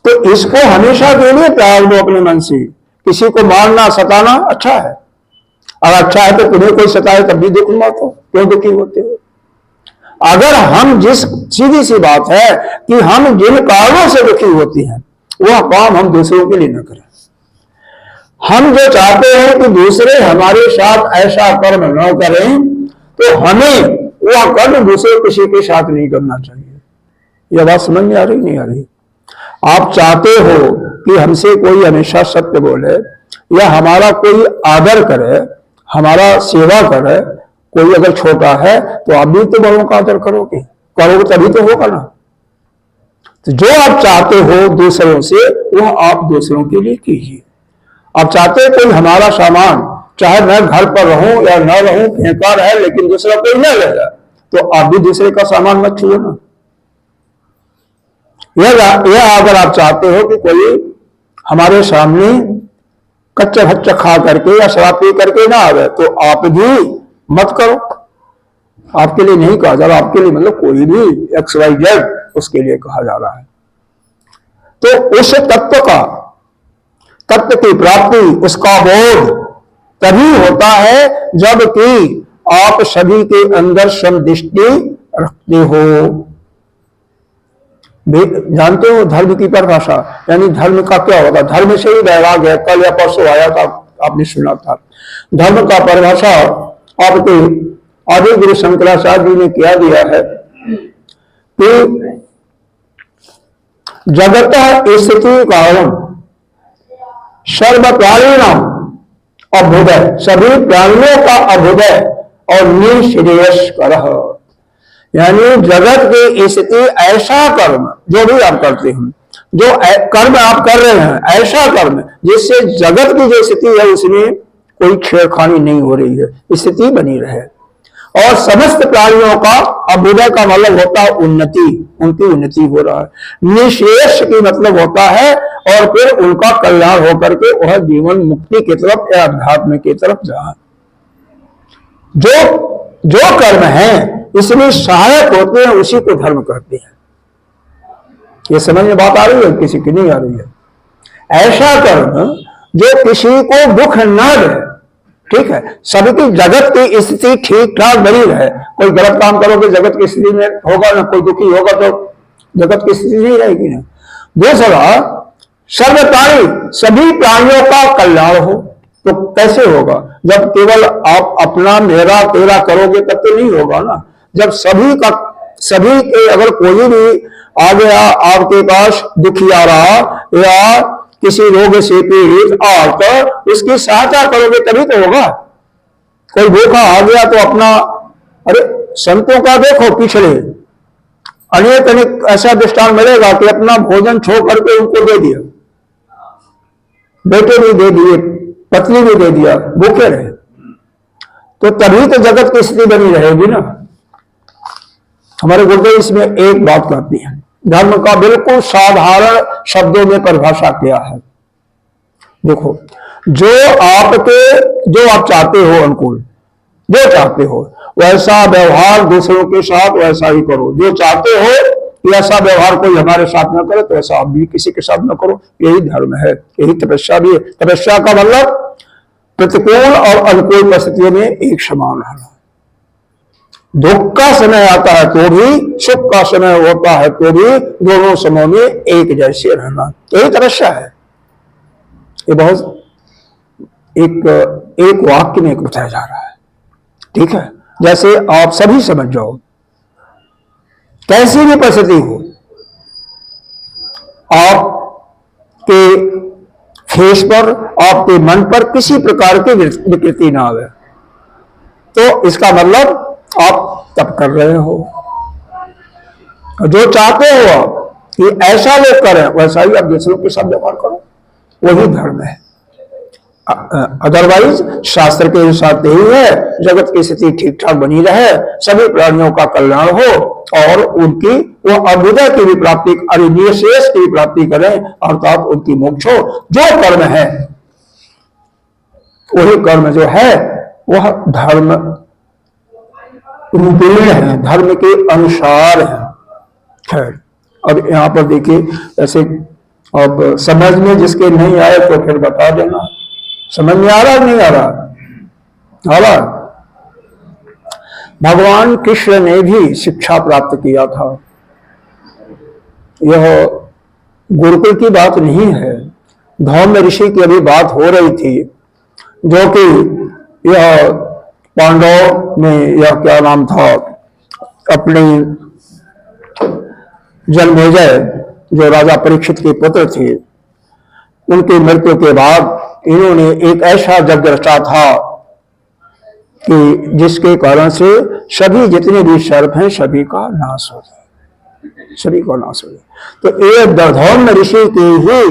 तो इसको हमेशा के लिए त्याग दो अपने मन से। किसी को मारना सताना अच्छा है, और अच्छा है तो तुम्हें कोई सताए तब भी दुख मत हो, क्यों दुखी होते हो? अगर हम सीधी सी बात है कि हम जिन कारणों से दुखी होते हैं वह काम हम दूसरों के लिए न करें। हम जो चाहते हैं कि दूसरे हमारे साथ ऐसा कर्म न करें, तो हमें वह कर्म दूसरे किसी के साथ नहीं करना चाहिए। यह बात समझ में आ रही नहीं आ रही? आप चाहते हो कि हमसे कोई हमेशा सत्य बोले या हमारा कोई आदर करे, हमारा सेवा करे। कोई अगर छोटा है तो आप भी तो बड़ों का आदर करोगे, तभी तो होगा ना। तो जो आप चाहते हो दूसरों से वह आप दूसरों के लिए कीजिए। आप चाहते हो कोई हमारा सामान, चाहे मैं घर पर रहूं या न रहूं, फेंका रहे लेकिन दूसरा कोई न ले जाए, तो आप भी दूसरे का सामान मत छुओ ना। यह अगर आप चाहते हो कि कोई हमारे सामने कच्चा भच्चा खा करके या शराब पी करके ना आवे, तो आप भी मत करो। आपके लिए नहीं कहा जा रहा, आपके लिए मतलब कोई भी XYZ उसके लिए कहा जा रहा है। तो उस तत्व की प्राप्ति, उसका बोध तभी होता है जबकि आप सभी के अंदर समदृष्टि रखते हो। जानते हो धर्म की परिभाषा, यानी धर्म का क्या होता है? धर्म से ही वैराग्य है। कल या परसों आया था, आपने सुना था। धर्म का परिभाषा आपके आदि गुरु शंकराचार्य जी ने क्या दिया है कि जगत स्थिति कारण सर्व प्राणिनाम अभ्युदय, सभी प्राणियों का अभ्युदय और निःश्रेयस करह। यानी जगत की स्थिति, ऐसा कर्म जो भी आप करते हैं, जो कर्म आप कर रहे हैं, ऐसा कर्म जिससे जगत की जो स्थिति है उसमें कोई छेड़खानी नहीं हो रही है, स्थिति बनी रहे। और समस्त प्राणियों का अभ्युदय का मतलब होता है उन्नति, उनकी उन्नति हो रहा है। निःश्रेयस की मतलब होता है और फिर उनका कल्याण होकर के वह जीवन मुक्ति की तरफ या अध्यात्म की तरफ जाए। जो कर्म है इसमें सहायक होते हैं, उसी को धर्म कहते हैं। ये समझ में बात आ रही है? किसी की नहीं आ रही है? ऐसा कर्म जो किसी को दुख न दे, ठीक है, सबकी जगत की स्थिति ठीक ठाक बनी रहे। कोई गलत काम करोगे जगत की स्थिति में होगा ना, कोई दुखी होगा तो जगत की स्थिति नहीं रहेगी ना। दूसरा, सर्व प्राणी, सभी प्राणियों का कल्याण हो, तो कैसे होगा? जब केवल आप अपना मेरा तेरा करोगे तब तो नहीं होगा ना। जब सभी के, अगर कोई भी आ गया आपके पास दुखी आ रहा या किसी रोग से पीड़ित तो उसकी सहायता करोगे तभी तो होगा। कोई भूखा आ गया तो अपना, अरे संतों का देखो पिछले अनेक ऐसा दृष्टांत मिलेगा कि अपना भोजन छोड़ करके उनको दे दिया, बेटे भी दे दिए, पत्नी भी दे दिया, भूखे रहे, तो तभी तो जगत की स्थिति बनी रहेगी ना। हमारे गुरुदेव इसमें एक बात कहती है, धर्म का बिल्कुल साधारण शब्दों में परिभाषा किया है। देखो, जो आप चाहते हो अनुकूल, जो चाहते हो वैसा व्यवहार दूसरों के साथ वैसा ही करो। जो चाहते हो कि ऐसा व्यवहार कोई हमारे साथ न करे तो ऐसा आप भी किसी के साथ न करो। यही धर्म है, यही तपस्या भी है। तपस्या का मतलब प्रतिकूल और अनुकूल परिस्थितियों में एक समान रहना। दुख का समय आता है तो भी, सुख का समय होता है तो भी, दोनों समय में एक जैसे रहना, यही तपस्या है। ये बहुत एक वाक्य में बताया जा रहा है, ठीक है। जैसे आप सभी समझ जाओ, कैसी भी परिस्थिति हो, आपके फेस पर, आपके मन पर किसी प्रकार की विकृति ना आवे, तो इसका मतलब आप तप कर रहे हो। जो चाहते हो आप कि ऐसा लोग करें वैसा ही आप दूसरों के साथ व्यवहार करो, वही धर्म है। अदरवाइज शास्त्र के अनुसार यही है, जगत की स्थिति ठीक ठाक बनी रहे, सभी प्राणियों का कल्याण हो और उनकी वो अभ्युदय की भी प्राप्ति, निःशेष की भी प्राप्ति करें, अर्थात उनकी मोक्ष हो। जो कर्म है वही कर्म जो है वह धर्म रूपेण है, धर्म के अनुसार है। खैर, अब यहां पर देखिए, ऐसे अब समझ में जिसके नहीं आए तो फिर बता देना। समझ में आ रहा नहीं आ रहा? आ रहा। भगवान कृष्ण ने भी शिक्षा प्राप्त किया था। यह गुरुकुल की बात नहीं है, धौम्य ऋषि की अभी बात हो रही थी, जो कि यह पांडव में, यह क्या नाम था, अपने जन्मेजय जो राजा परीक्षित के पुत्र थे, उनकी मृत्यु के बाद इन्होंने एक ऐसा यज्ञ रचा था कि जिसके कारण से सभी जितने भी सर्प हैं सभी का नाश हो जाए, सभी का नाश हो जाए। तो एक दर्धौम्य ऋषि के ही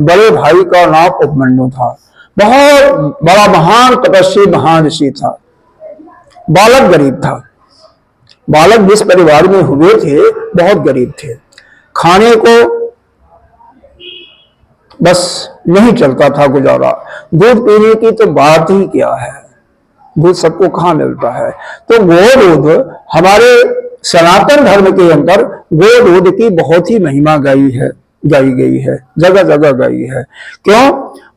बड़े भाई का नाम उपमन्यु था। बहुत बड़ा महान तपस्वी महान ऋषि था, बालक गरीब था। बालक जिस परिवार में हुए थे बहुत गरीब थे, खाने को बस नहीं चलता था गुजारा। दूध पीने की तो बात ही क्या है, दूध सबको कहाँ मिलता है। तो गोदूध हमारे सनातन धर्म के अंदर गोदूध की बहुत ही महिमा गाई गई है, जगह जगह गाई है। क्यों?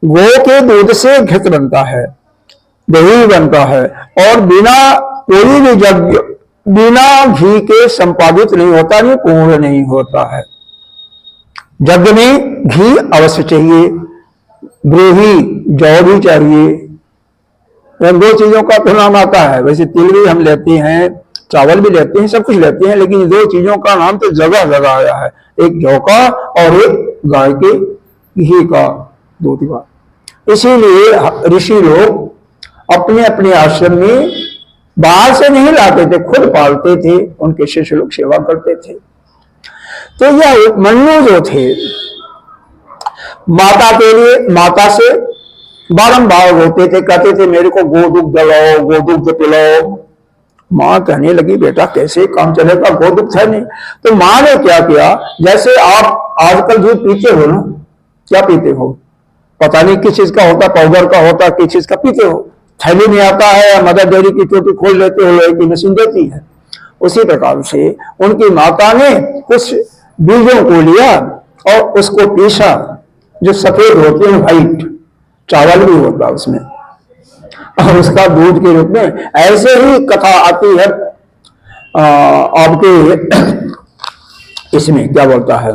गो के दूध से घृत बनता है, दही बनता है, और बिना कोई भी यज्ञ बिना घी के संपादित नहीं होता, नहीं पूर्ण नहीं होता है। यज्ञ में घी अवश्य चाहिए, ब्रूही जौ भी चाहिए। दो चीजों का तो नाम आता है। वैसे तिल भी हम लेते हैं, चावल भी लेते हैं, सब कुछ लेते हैं, लेकिन दो चीजों का नाम तो जगह जगह आया है, एक जौ का और एक गाय के घी का, दूध का। इसीलिए ऋषि लोग अपने अपने आश्रम में बाहर से नहीं लाते थे, खुद पालते थे, उनके शिष्य लोग सेवा करते थे। तो यह मन्नु जो थे, माता के लिए माता से बारंबार रोते थे, कहते थे मेरे को गोदुग्ध दिलाओ, गोदुग्ध पिलाओ। माँ कहने लगी बेटा कैसे काम चलेगा, गोदुग्ध है नहीं। तो माँ ने क्या किया, जैसे आप आजकल दूध पीते हो ना, क्या पीते हो पता नहीं किस चीज का होता, पाउडर का होता, किस चीज का पीते हो, थैली में आता है, मदर डेयरी की चोटी खोल लेते हो, लोहे की मशीन देती है। उसी प्रकार से उनकी माता ने कुछ बीजों को लिया और उसको पीसा, जो सफेद होते हैं, व्हाइट, चावल भी होता उसमें, और उसका दूध के रूप में। ऐसे ही कथा आती है आपके इसमें क्या बोलता है,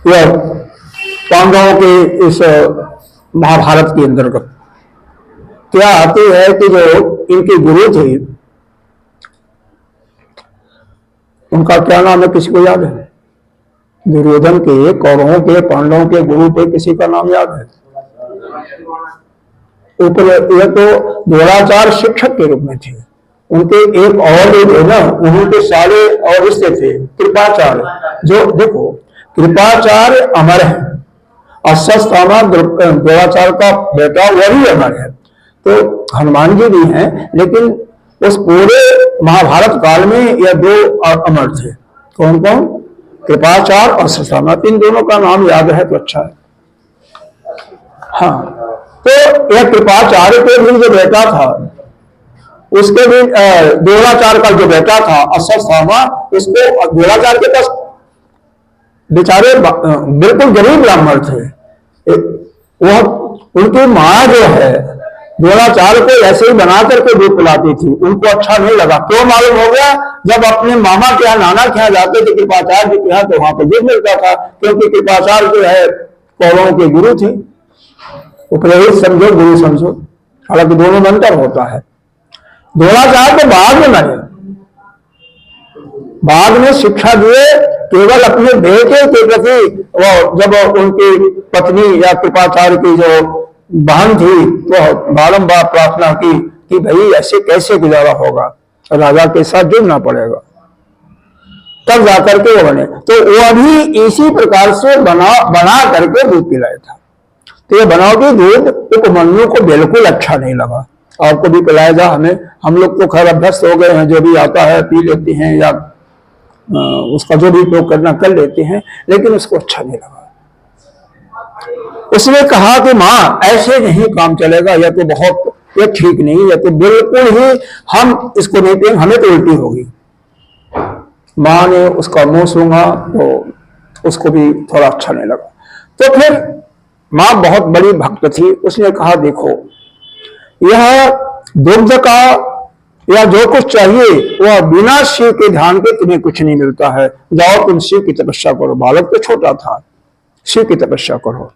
यह पांडवों के इस महाभारत के अंतर्गत क्या आती है कि जो इनके गुरु थे, उनका क्या नाम है, किसी को याद है? दुर्योधन के, कौरवों के, पांडवों के गुरु थे, किसी का नाम याद है? ऊपर यह तो द्रोणाचार्य शिक्षक के रूप में थे, उनके एक और जो थे ना, उनके सारे और रिश्ते थे कृपाचार्य। जो देखो कृपाचार्य अमर है, अश्वत्थामा द्रोणाचार्य का बेटा वही अमर है। तो हनुमान जी भी हैं, लेकिन उस पूरे महाभारत काल में यह दो अमर थे। कौन कौन? कृपाचार्य और अश्वत्थामा। इन दोनों का नाम याद है तो अच्छा है। हाँ, तो यह कृपाचार्य के भी जो बेटा था, उसके भी द्रोणाचार्य का जो बेटा था अश्वत्थामा, उसको द्रोणाचार्य के पास बेचारे बिल्कुल गरीब ब्राह्मण थे। वह उनकी माँ जो है द्रोणाचार्य को ऐसे ही बना करके दूध पिलाती थी, उनको अच्छा नहीं लगा। क्यों मालूम हो गया? जब अपने मामा के यहाँ, नाना के यहाँ जाते थे कृपाचार्य जी के यहाँ, तो वहां पर दूध मिलता था, क्योंकि कृपाचार्य जो है कौरवों के गुरु थे। उपदेश समझो, गुरु समझो, हालांकि दोनों में अंतर होता है। द्रोणाचार्य तो बाद में मरे, बाद में शिक्षा दिए, केवल अपने बेटे के प्रति। वो जब उनकी पत्नी या कृपाचार्य की जो बहन थी, तो बारंबार प्रार्थना की कि भाई ऐसे कैसे गुजारा होगा, राजा के साथ जुड़ना पड़ेगा, तब जाकर के वो बने। तो वो अभी इसी प्रकार से बना करके दूध पिलाया था। तो ये बनावटी दूध उपमन्यु को बिल्कुल अच्छा नहीं लगा। आपको भी पिलाया जा, हमें, हम लोग तो खैर अभ्यस्त हो गए हैं, जो भी आता है पी लेते हैं, या उसका जो भी उपयोग करना कर लेते हैं, लेकिन उसको अच्छा नहीं लगा। उसने कहा कि माँ ऐसे नहीं काम चलेगा, यह तो बहुत, ये ठीक नहीं, यह तो बिल्कुल ही हम इसको नहीं पिएंगे, हमें तो उल्टी होगी। माँ ने उसका मुंह सूंघा तो उसको भी थोड़ा अच्छा नहीं लगा। तो फिर माँ बहुत बड़ी भक्त थी, उसने कहा देखो यह दुग्ध का या जो कुछ चाहिए वह बिना शिव के ध्यान के तुम्हें कुछ नहीं मिलता है। जाओ तुम शिव की तपस्या करो। बालक तो छोटा था, शिव की तपस्या करो।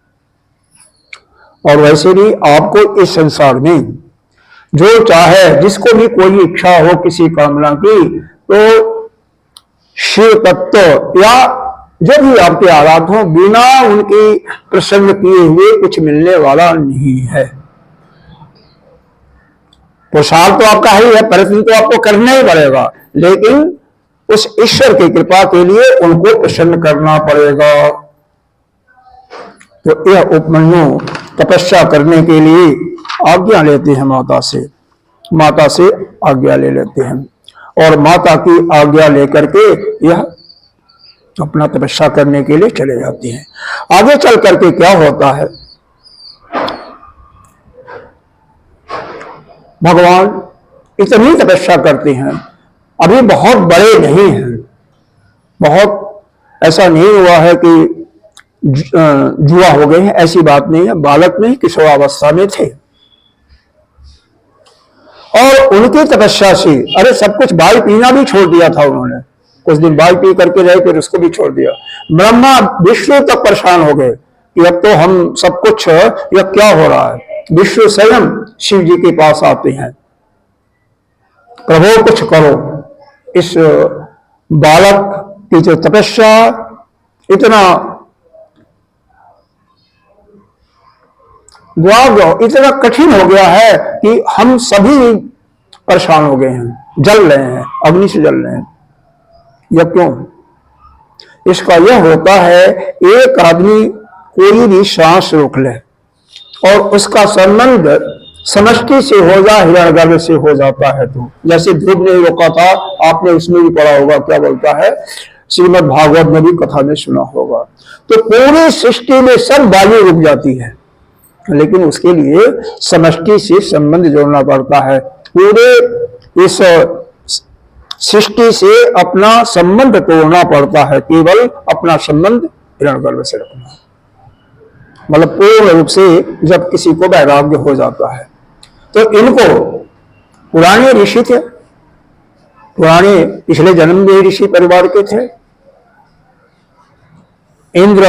और वैसे भी आपको इस संसार में जो चाहे, जिसको भी कोई इच्छा हो किसी कामना की, तो शिव तत्व या जो भी आपके आराध हो, बिना उनकी प्रसन्न किए हुए कुछ मिलने वाला नहीं है। पुरुषार्थ तो आपका ही है, प्रयत्न तो आपको करना ही पड़ेगा, लेकिन उस ईश्वर की कृपा के लिए उनको प्रसन्न करना पड़ेगा। तो यह उपमन्यु तपस्या करने के लिए आज्ञा लेते हैं माता से आज्ञा ले लेते हैं, और माता की आज्ञा लेकर के यह अपना तपस्या करने के लिए चले जाते हैं। आगे चल करके क्या होता है, भगवान इतनी तपस्या करते हैं, अभी बहुत बड़े नहीं हैं, बहुत ऐसा नहीं हुआ है कि जुआ हो गए हैं, ऐसी बात नहीं है। बालक में किशोरावस्था में थे, और उनकी तपस्या से, अरे सब कुछ बाई पीना भी छोड़ दिया था उन्होंने, कुछ दिन बाई पी करके रहे, फिर उसको भी छोड़ दिया। ब्रह्मा विष्णु तक परेशान हो गए कि अब तो हम सब कुछ, यह क्या हो रहा है। विष्णु स्वयं शिव जी के पास आते हैं, प्रभु कुछ करो, इस बालक की जो तपस्या इतना इतना कठिन हो गया है कि हम सभी परेशान हो गए हैं, जल रहे हैं, अग्नि से जल रहे हैं। यह क्यों? इसका यह होता है, एक आदमी कोई भी सांस रोक ले और उसका संबंध समष्टि से हो जा, हिरण्यगर्भ से हो जाता है। तो जैसे ध्रुव ने रोका था, आपने उसमें भी पढ़ा होगा, क्या बोलता है, श्रीमद् भागवत में भी कथा में सुना होगा। तो पूरी सृष्टि में सब वायु रुक जाती है, लेकिन उसके लिए समष्टि से संबंध जोड़ना पड़ता है। पूरे इस सृष्टि से अपना संबंध तोड़ना पड़ता है, केवल अपना संबंध हिरण्यगर्भ से रखना, मतलब पूर्ण रूप से जब किसी को वैराग्य हो जाता है। तो इनको पुराने ऋषि थे, पुराने पिछले जन्म में ऋषि परिवार के थे, इंद्र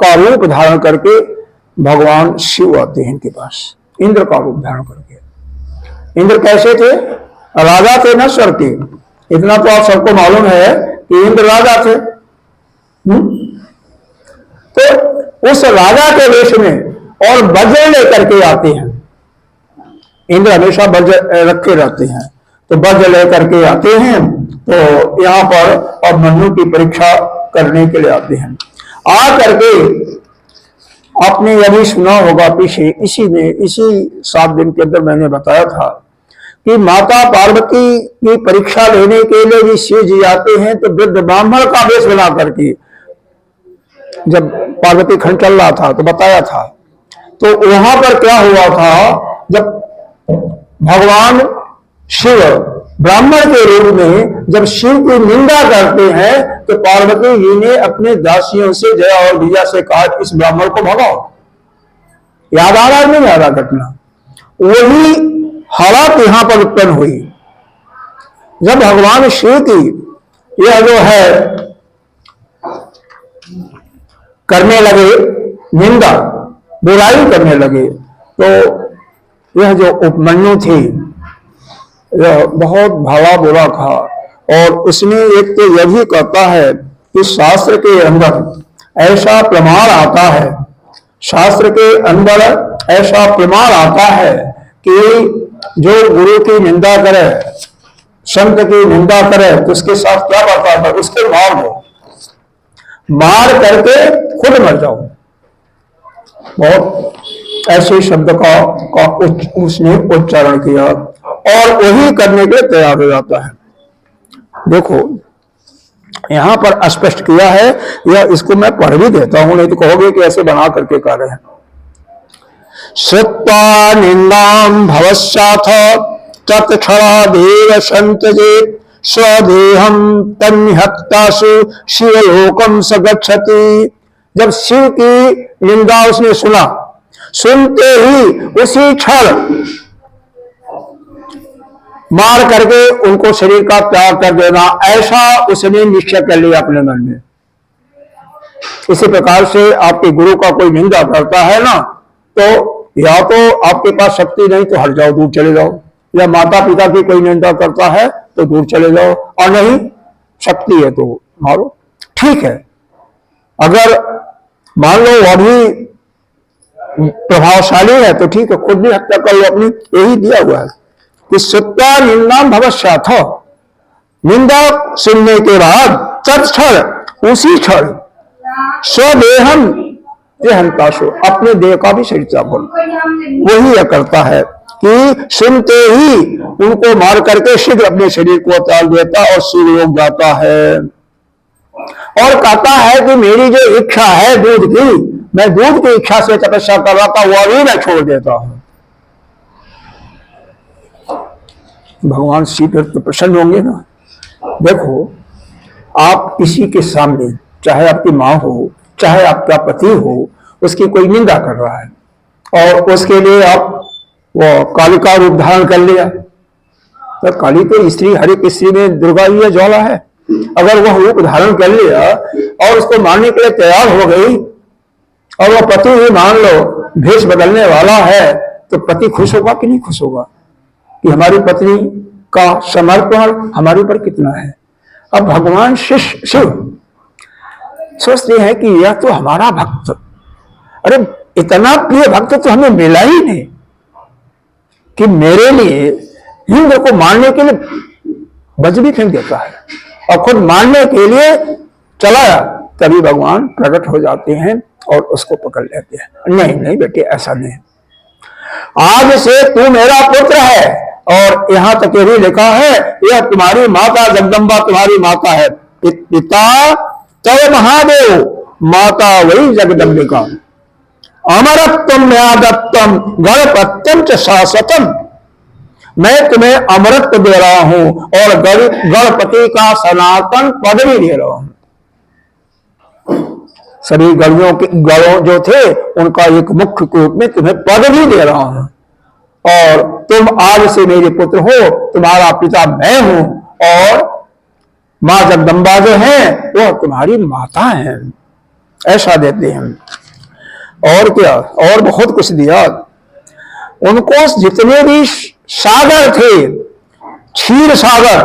का रूप धारण करके भगवान शिव आते हैं इनके पास, इंद्र का रूप धारण करके। इंद्र कैसे थे? राजा थे न स्वर्ग के, इतना तो आप सबको मालूम है कि इंद्र राजा थे। तो उस राजा के वेश में और वज्र लेकर के आते हैं, इंद्र हमेशा वज्र रखे रहते हैं, तो वज्र लेकर के आते हैं। तो यहाँ पर अब मनु की परीक्षा करने के लिए आते हैं। आ करके आपने यह भी सुना होगा पीछे, इसी 7 दिन के अंदर मैंने बताया था कि माता पार्वती की परीक्षा लेने के लिए भी शिव जी आते हैं। तो वृद्ध ब्राह्मण का वेश बना करके, जब पार्वती खंड चल रहा था तो बताया था। तो वहां पर क्या हुआ था, जब भगवान शिव ब्राह्मण के रूप में जब शिव की निंदा करते हैं, तो पार्वती जी ने अपने दासियों से, जया और विजया से कहा, इस ब्राह्मण को भगाओ। याद आ रहा है? नहीं आ रहा घटना? वही हालात यहां पर उत्पन्न हुई जब भगवान शिव की यह जो है करने लगे, निंदा बुराई करने लगे। तो यह जो उपमन्यु थी, यह बहुत भला बुरा था, और उसने एक तो यह भी कहता है कि शास्त्र के अंदर ऐसा प्रमाण आता है, शास्त्र के अंदर ऐसा प्रमाण आता है कि जो गुरु की निंदा करे, संत की निंदा करे, तो उसके साथ क्या बता था, उसके मार दो, मार करके खुद मर जाओ। बहुत ऐसे शब्द का उसने उच्चारण किया, और वही करने के तैयार हो जाता है। देखो यहां पर स्पष्ट किया है, यह इसको मैं पढ़ भी देता हूं, नहीं तो कहोगे कि ऐसे बना करके कर रहे हैं। श्रुत्वा निंदाम भवस्याथ तत्क्षणा देव संतजे स्वदेहम तन्निहत्तासु शिवलोकम स गच्छति। जब शिव की निंदा उसने सुना, सुनते ही उसी क्षण मार करके उनको शरीर का त्याग कर देना, ऐसा उसने निश्चय कर लिया अपने मन में। इसी प्रकार से आपके गुरु का कोई निंदा करता है ना, तो या तो आपके पास शक्ति नहीं तो हट जाओ, दूर चले जाओ, या माता पिता की कोई निंदा करता है तो दूर चले जाओ, और नहीं शक्ति है तो मारो। ठीक है, अगर मान लो वो भी प्रभावशाली है तो ठीक है, खुद भी हत्या कर लो अपनी। यही दिया हुआ है कि सत्ता निंदा भविष्य था, निंदा सुनने के बाद तत्क्षण उसी क्षण स्वदेहम देहंताशो, अपने देह का भी शरीर त्याग करो। वही यह करता है कि सुनते ही उनको मार करके शीघ्र अपने शरीर को त्याग देता और सूर्यलोक जाता है, और कहता है कि मेरी जो इच्छा है दूध की, मैं दूध की इच्छा से तपस्या कर रहा था, वह भी मैं छोड़ देता हूं। भगवान श्री फिर तो प्रसन्न होंगे ना। देखो, आप किसी के सामने, चाहे आपकी माँ हो, चाहे आपका पति हो, उसकी कोई निंदा कर रहा है और उसके लिए आप वो काली का रूप धारण कर लिया, तो काली तो स्त्री, हर एक स्त्री में दुर्गा ही है, ज्वाला है। अगर वह रूप धारण कर लिया और उसको मारने के लिए तैयार हो गई, और वह पति ही मान लो भेष बदलने वाला है, तो पति खुश होगा कि नहीं खुश होगा कि हमारी पत्नी का समर्पण हमारे ऊपर कितना है। अब भगवान शिव सोचते हैं कि यह तो हमारा भक्त, अरे इतना प्रिय भक्त तो हमें मिला ही नहीं कि मेरे लिए इंद्र को मारने के लिए वज्र भी फेंक देता है और खुद मारने के लिए चलाया। तभी भगवान प्रकट हो जाते हैं और उसको पकड़ लेते हैं। नहीं नहीं बेटे, ऐसा नहीं, आज से तू मेरा पुत्र है, और यहां तक ये भी लिखा है, यह तुम्हारी माता जगदम्बा तुम्हारी माता है। पिता तय महादेव, माता वही जगदम्बिका। अमरत्वम दत्तम गणपत्यम च शाश्वतम, मैं तुम्हें अमरत्व दे रहा हूं और गणपति का सनातन पद भी दे रहा हूं। सभी गणों जो थे उनका एक मुख्य रूप में तुम्हें पद भी दे रहा हूं, और तुम आज से मेरे पुत्र हो, तुम्हारा पिता मैं हूं, और मां जगदम्बा जो है वह तुम्हारी माता है। ऐसा देते हैं। और क्या, और बहुत कुछ दिया उनको। जितने भी सागर थे, क्षीर सागर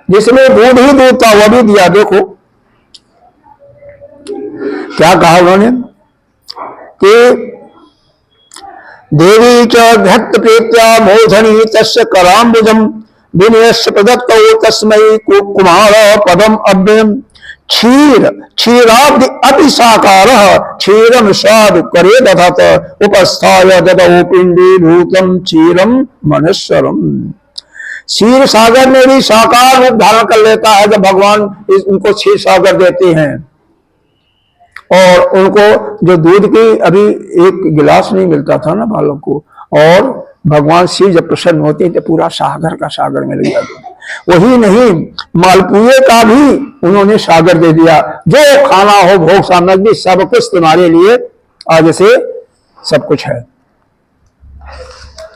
जिसमें दूध ही दूध था, वह भी दिया। देखो क्या कहा उन्होंने कि देवी च भक्त प्रीत्या मोधनी तस्य कराम्बुजम विनयस्य प्रदत्तो तस्मै कुमार पदम अव्ययम। क्षीर क्षीराब्धि अति साकारः क्षीरम स्वाद करे दधत उपस्थाय ददौ पिंडी भूतम क्षीरम मनुष्यरम। क्षीर सागर में भी साकार रूप धारण कर लेता है जब भगवान उनको क्षीर सागर देते हैं, और उनको जो दूध की अभी एक गिलास नहीं मिलता था ना बालक को, और भगवान शिव जब प्रसन्न होते तो पूरा सागर का सागर मिल गया। वही नहीं, मालपुए का भी उन्होंने सागर दे दिया। जो खाना हो, भोग सामग्री, सब कुछ तुम्हारे लिए आज से सब कुछ है।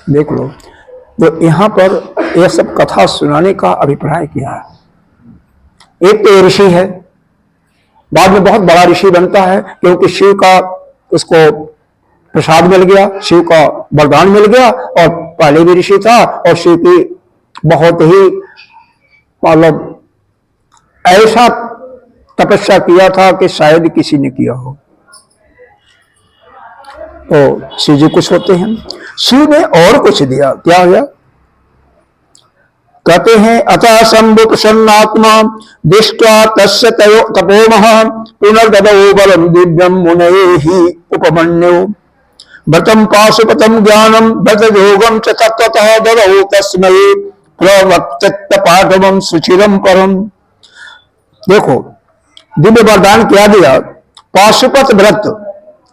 देख लो। तो यहां पर यह सब कथा सुनाने का अभिप्राय क्या है। एक तो ऋषि है, बाद में बहुत बड़ा ऋषि बनता है, क्योंकि शिव का उसको प्रसाद मिल गया, शिव का वरदान मिल गया, और पहले भी ऋषि था, और शिव की बहुत ही मतलब ऐसा तपस्या किया था कि शायद किसी ने किया हो। तो शिव जी कुछ होते हैं। शिव ने और कुछ दिया। क्या हुआ? कहते हैं अतः शंभु प्रसन्नात्मा दृष्ट्वा तस्य तपोमः पुनर्ददौ बलं दिव्यम मुनये उपमन्यु व्रतम पाशुपतम ज्ञानम व्रत योगम च तत्वतः ददौ तस्मै प्रवक्तत्त पाठवम सुचिरम परम। देखो, दिव्य वरदान क्या दिया। पाशुपत व्रत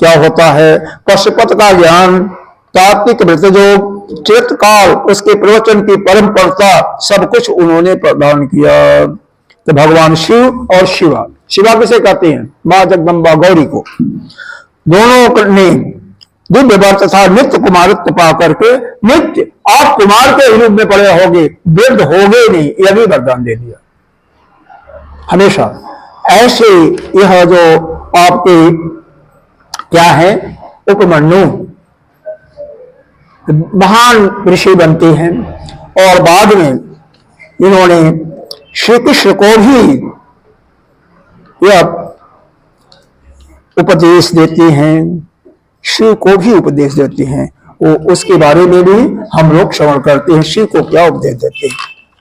क्या होता है, पशुपत का ज्ञान, तात्विक व्रत योग, चिरकाल उसके प्रवचन की परंपरा, सब कुछ उन्होंने प्रदान किया। तो भगवान शिव और शिवा, शिवा किसे कहते हैं? मां जगदम्बा गौरी को। दोनों ने दिव्य व्रत तथा नित्य कुमारत्व पा करके नित्य आप कुमार के रूप में पड़े होगे, वृद्ध होगे नहीं, यह भी वरदान दे दिया हमेशा। ऐसे यह जो आपके क्या है, उपमन्यु महान ऋषि बनते हैं, और बाद में इन्होंने श्री कृष्ण को भी यह उपदेश देते हैं, शिव को भी उपदेश देते हैं। वो उसके बारे में भी हम लोग श्रवण करते हैं। शिव को क्या उपदेश देते हैं,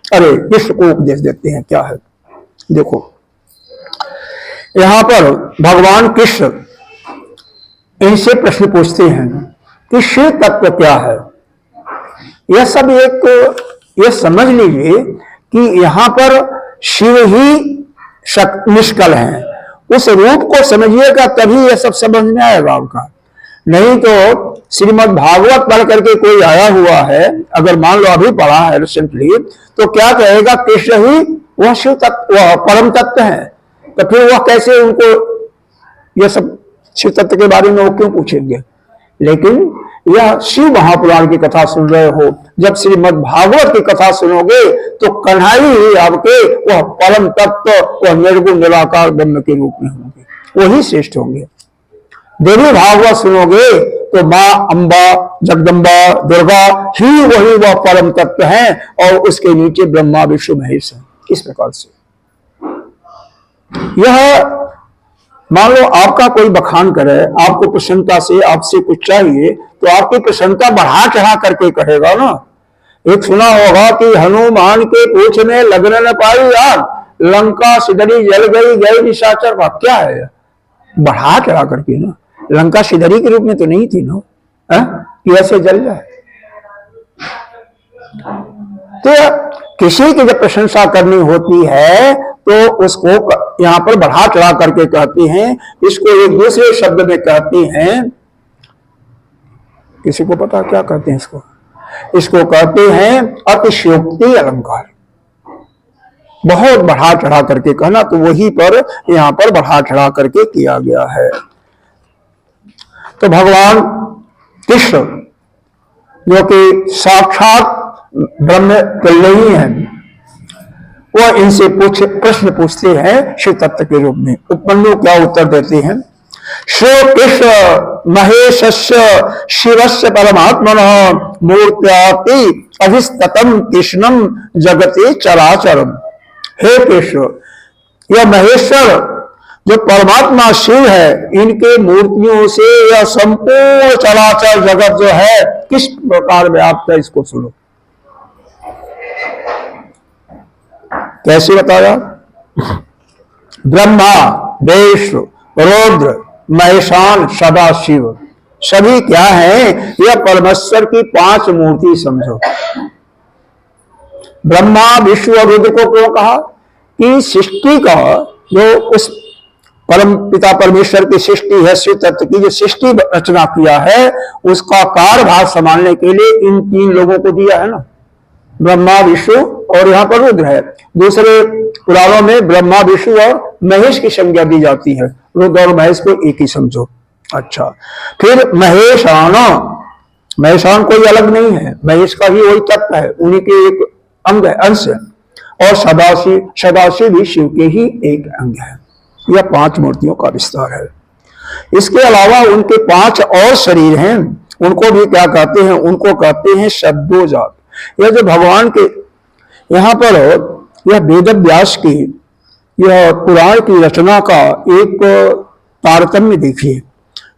अरे कृष्ण को उपदेश देते हैं, क्या है देखो। यहां पर भगवान कृष्ण इनसे प्रश्न पूछते हैं कि शिव तत्व क्या है। यह सब एक ये समझ लीजिए कि यहां पर शिव ही निष्कल है। उस रूप को समझिएगा तभी यह सब समझ में आएगा आपका। नहीं तो श्रीमद् भागवत पढ़ करके कोई आया हुआ है, अगर मान लो अभी पढ़ा है रिसेंटली, तो क्या कहेगा कृष्ण ही वह शिव तत्व, वह परम तत्व है। तो फिर वह कैसे उनको यह सब शिव तत्व के बारे में वो क्यों पूछेंगे। लेकिन यह शिव महापुराण की कथा सुन रहे हो, जब श्रीमद् भागवत की कथा सुनोगे तो कन्हई ही आपके वह परम तत्व, वह निर्गुण निराकार ब्रह्म के रूप में होंगे, वही श्रेष्ठ होंगे। देवी भागवत सुनोगे तो माँ अम्बा, जगदम्बा, दुर्गा ही वही वह परम तत्व है और उसके नीचे ब्रह्मा विष्णु महेश है। इस प्रकार से यह मान लो आपका कोई बखान करे, आपको प्रसन्नता से आपसे कुछ चाहिए तो आपकी प्रसन्नता बढ़ा चढ़ा करके कहेगा ना। एक सुना होगा कि हनुमान के पूछ में लगने न पाई आग, लंका सिदरी जल गई गई निशाचर। क्या है, बढ़ा चढ़ा करके ना। लंका सिदरी के रूप में तो नहीं थी ना, कि ऐसे जल जाए। तो किसी की जब प्रशंसा करनी होती है तो उसको यहां पर बढ़ा चढ़ा करके कहते हैं। इसको एक दूसरे शब्द में कहते हैं, किसी को पता क्या कहते हैं इसको, इसको कहते हैं अतिशयोक्ति अलंकार। बहुत बढ़ा चढ़ा करके कहना, तो वही पर यहां पर बढ़ा चढ़ा करके किया गया है। तो भगवान कृष्ण जो कि साक्षात ब्रह्म कल्याणी है, वह इनसे प्रश्न पूछते हैं शिव तत्व के रूप में। उपमन्यु क्या उत्तर देते हैं, श्री कृष्ण महेशस्य शिवस्य परमात्मनः मूर्त्याति अभिस्ततम कृष्णम जगते चराचरम। हे कृष्ण, यह महेश्वर जो परमात्मा शिव है, इनके मूर्तियों से यह संपूर्ण चराचर जगत जो है किस प्रकार व्याप्त है, इसको सुनो। कैसे बताया, ब्रह्मा विष्णु रुद्र महेशान सदाशिव सभी क्या है, यह परमेश्वर की 5 मूर्ति समझो। ब्रह्मा विष्णु और रुद्र को क्यों कहा कि सृष्टि का जो उस परम पिता परमेश्वर की सृष्टि है, शिव तत्व की जो सृष्टि रचना किया है, उसका कार्यभार संभालने के लिए इन 3 लोगों को दिया है ना, ब्रह्मा विष्णु और यहाँ पर रुद्र है। दूसरे पुराणों में ब्रह्मा विष्णु और महेश की संज्ञा दी जाती है, रुद्र और महेश को एक ही समझो। अच्छा, फिर महेशान, महेशान कोई अलग नहीं है, महेश का ही वही तत्व है, उन्हीं के एक अंग है, अंश है। और सदाशिव, सदाशिव भी शिव के ही एक अंग है। यह 5 मूर्तियों का विस्तार है। इसके अलावा उनके 5 और शरीर हैं, उनको भी क्या कहते हैं, उनको कहते हैं शब्दोजात। यह जो भगवान के यहाँ पर यह वेद व्यास की यह पुराण की रचना का एक तारतम्य देखिए।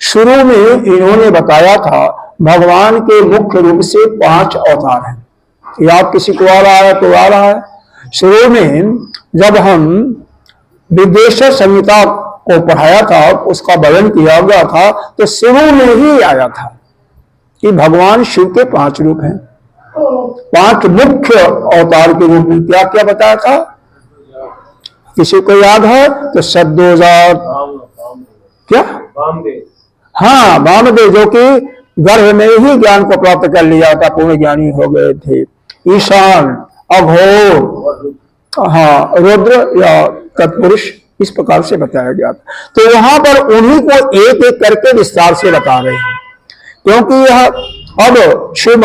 शुरू में इन्होंने बताया था भगवान के मुख्य रूप से 5 अवतार हैं। याद किसी को आ रहा है तो आ रहा है। शुरू में जब हम विदेश संहिता को पढ़ाया था, उसका वर्णन किया गया था, तो शुरू में ही आया था कि भगवान शिव के 5 रूप हैं, 5 मुख्य अवतार के रूप में। क्या क्या बताया था, किसी को याद है तो शब्दोजात, क्या हाँ वामदेव, जो कि गर्भ में ही ज्ञान को प्राप्त कर लिया था, पूर्ण ज्ञानी हो गए थे। ईशान, अघोर, हाँ रुद्र या तत्पुरुष, इस प्रकार से बताया गया था। तो वहां पर उन्हीं को एक एक करके विस्तार से बता रहे हैं, क्योंकि यह अब शिव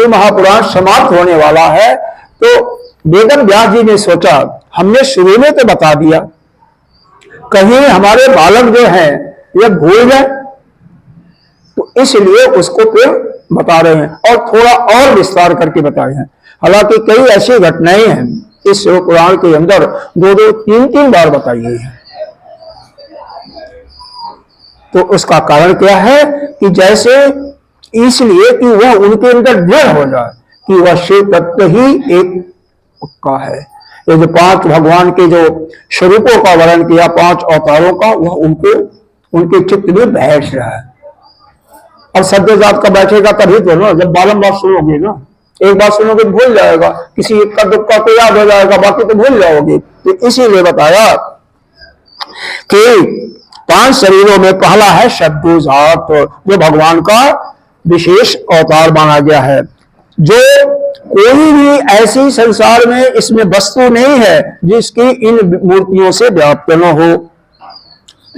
महापुराण समाप्त होने वाला है। तो वेद व्यास जी ने सोचा हमने शुरू में तो बता दिया, कहीं हमारे बालक जो हैं यह भूल गए, तो इसलिए उसको फिर बता रहे हैं और थोड़ा और विस्तार करके बताए हैं। हालांकि कई ऐसी घटनाएं हैं इस शिव पुराण के अंदर 2-2, 3-3 बार बताई गई है। तो उसका कारण क्या है कि जैसे इसलिए कि वह उनके अंदर दृढ़ हो जाए कि वह शिव तत्व ही एक पक्का है। ये जो 5 भगवान के जो स्वरूपों का वर्णन किया, 5 अवतारों का, वह उनके चित्त में बैठ रहा है। और सद्य जात का बैठेगा तभी तो ना, जब बारंबार सुनोगे ना, एक बार सुनोगे तो भूल जाएगा, किसी एक का दुख का तो याद हो जाएगा, बाकी तो भूल जाओगे। तो इसीलिए बताया कि 5 शरीरों में पहला है सद्य जात, जो भगवान का विशेष अवतार माना गया है। जो कोई भी ऐसी संसार में इसमें वस्तु नहीं है जिसकी इन मूर्तियों से व्याप्त न हो।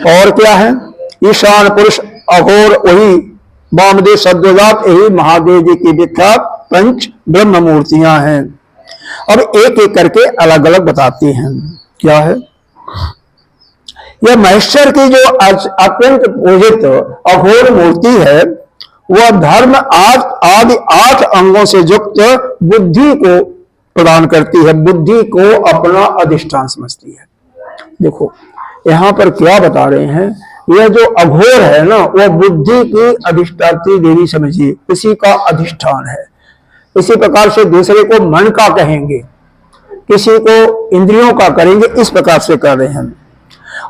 और क्या है? ईशान पुरुष अघोर वही वामदेव सद्योजात, यही महादेव जी की विख्यात 5 ब्रह्म मूर्तियां हैं। अब एक एक करके अलग अलग बताते हैं। क्या है? यह महेश्वर की जो अत्यंत पूजित अघोर मूर्ति है, वह धर्म आदि 8 अंगों से युक्त बुद्धि को प्रदान करती है, बुद्धि को अपना अधिष्ठान समझती है। देखो यहां पर क्या बता रहे हैं, यह जो अघोर है ना, वह बुद्धि की अधिष्ठात्री देवी समझिए, इसी का अधिष्ठान है। इसी प्रकार से दूसरे को मन का कहेंगे, किसी को इंद्रियों का करेंगे, इस प्रकार से कर रहे हैं।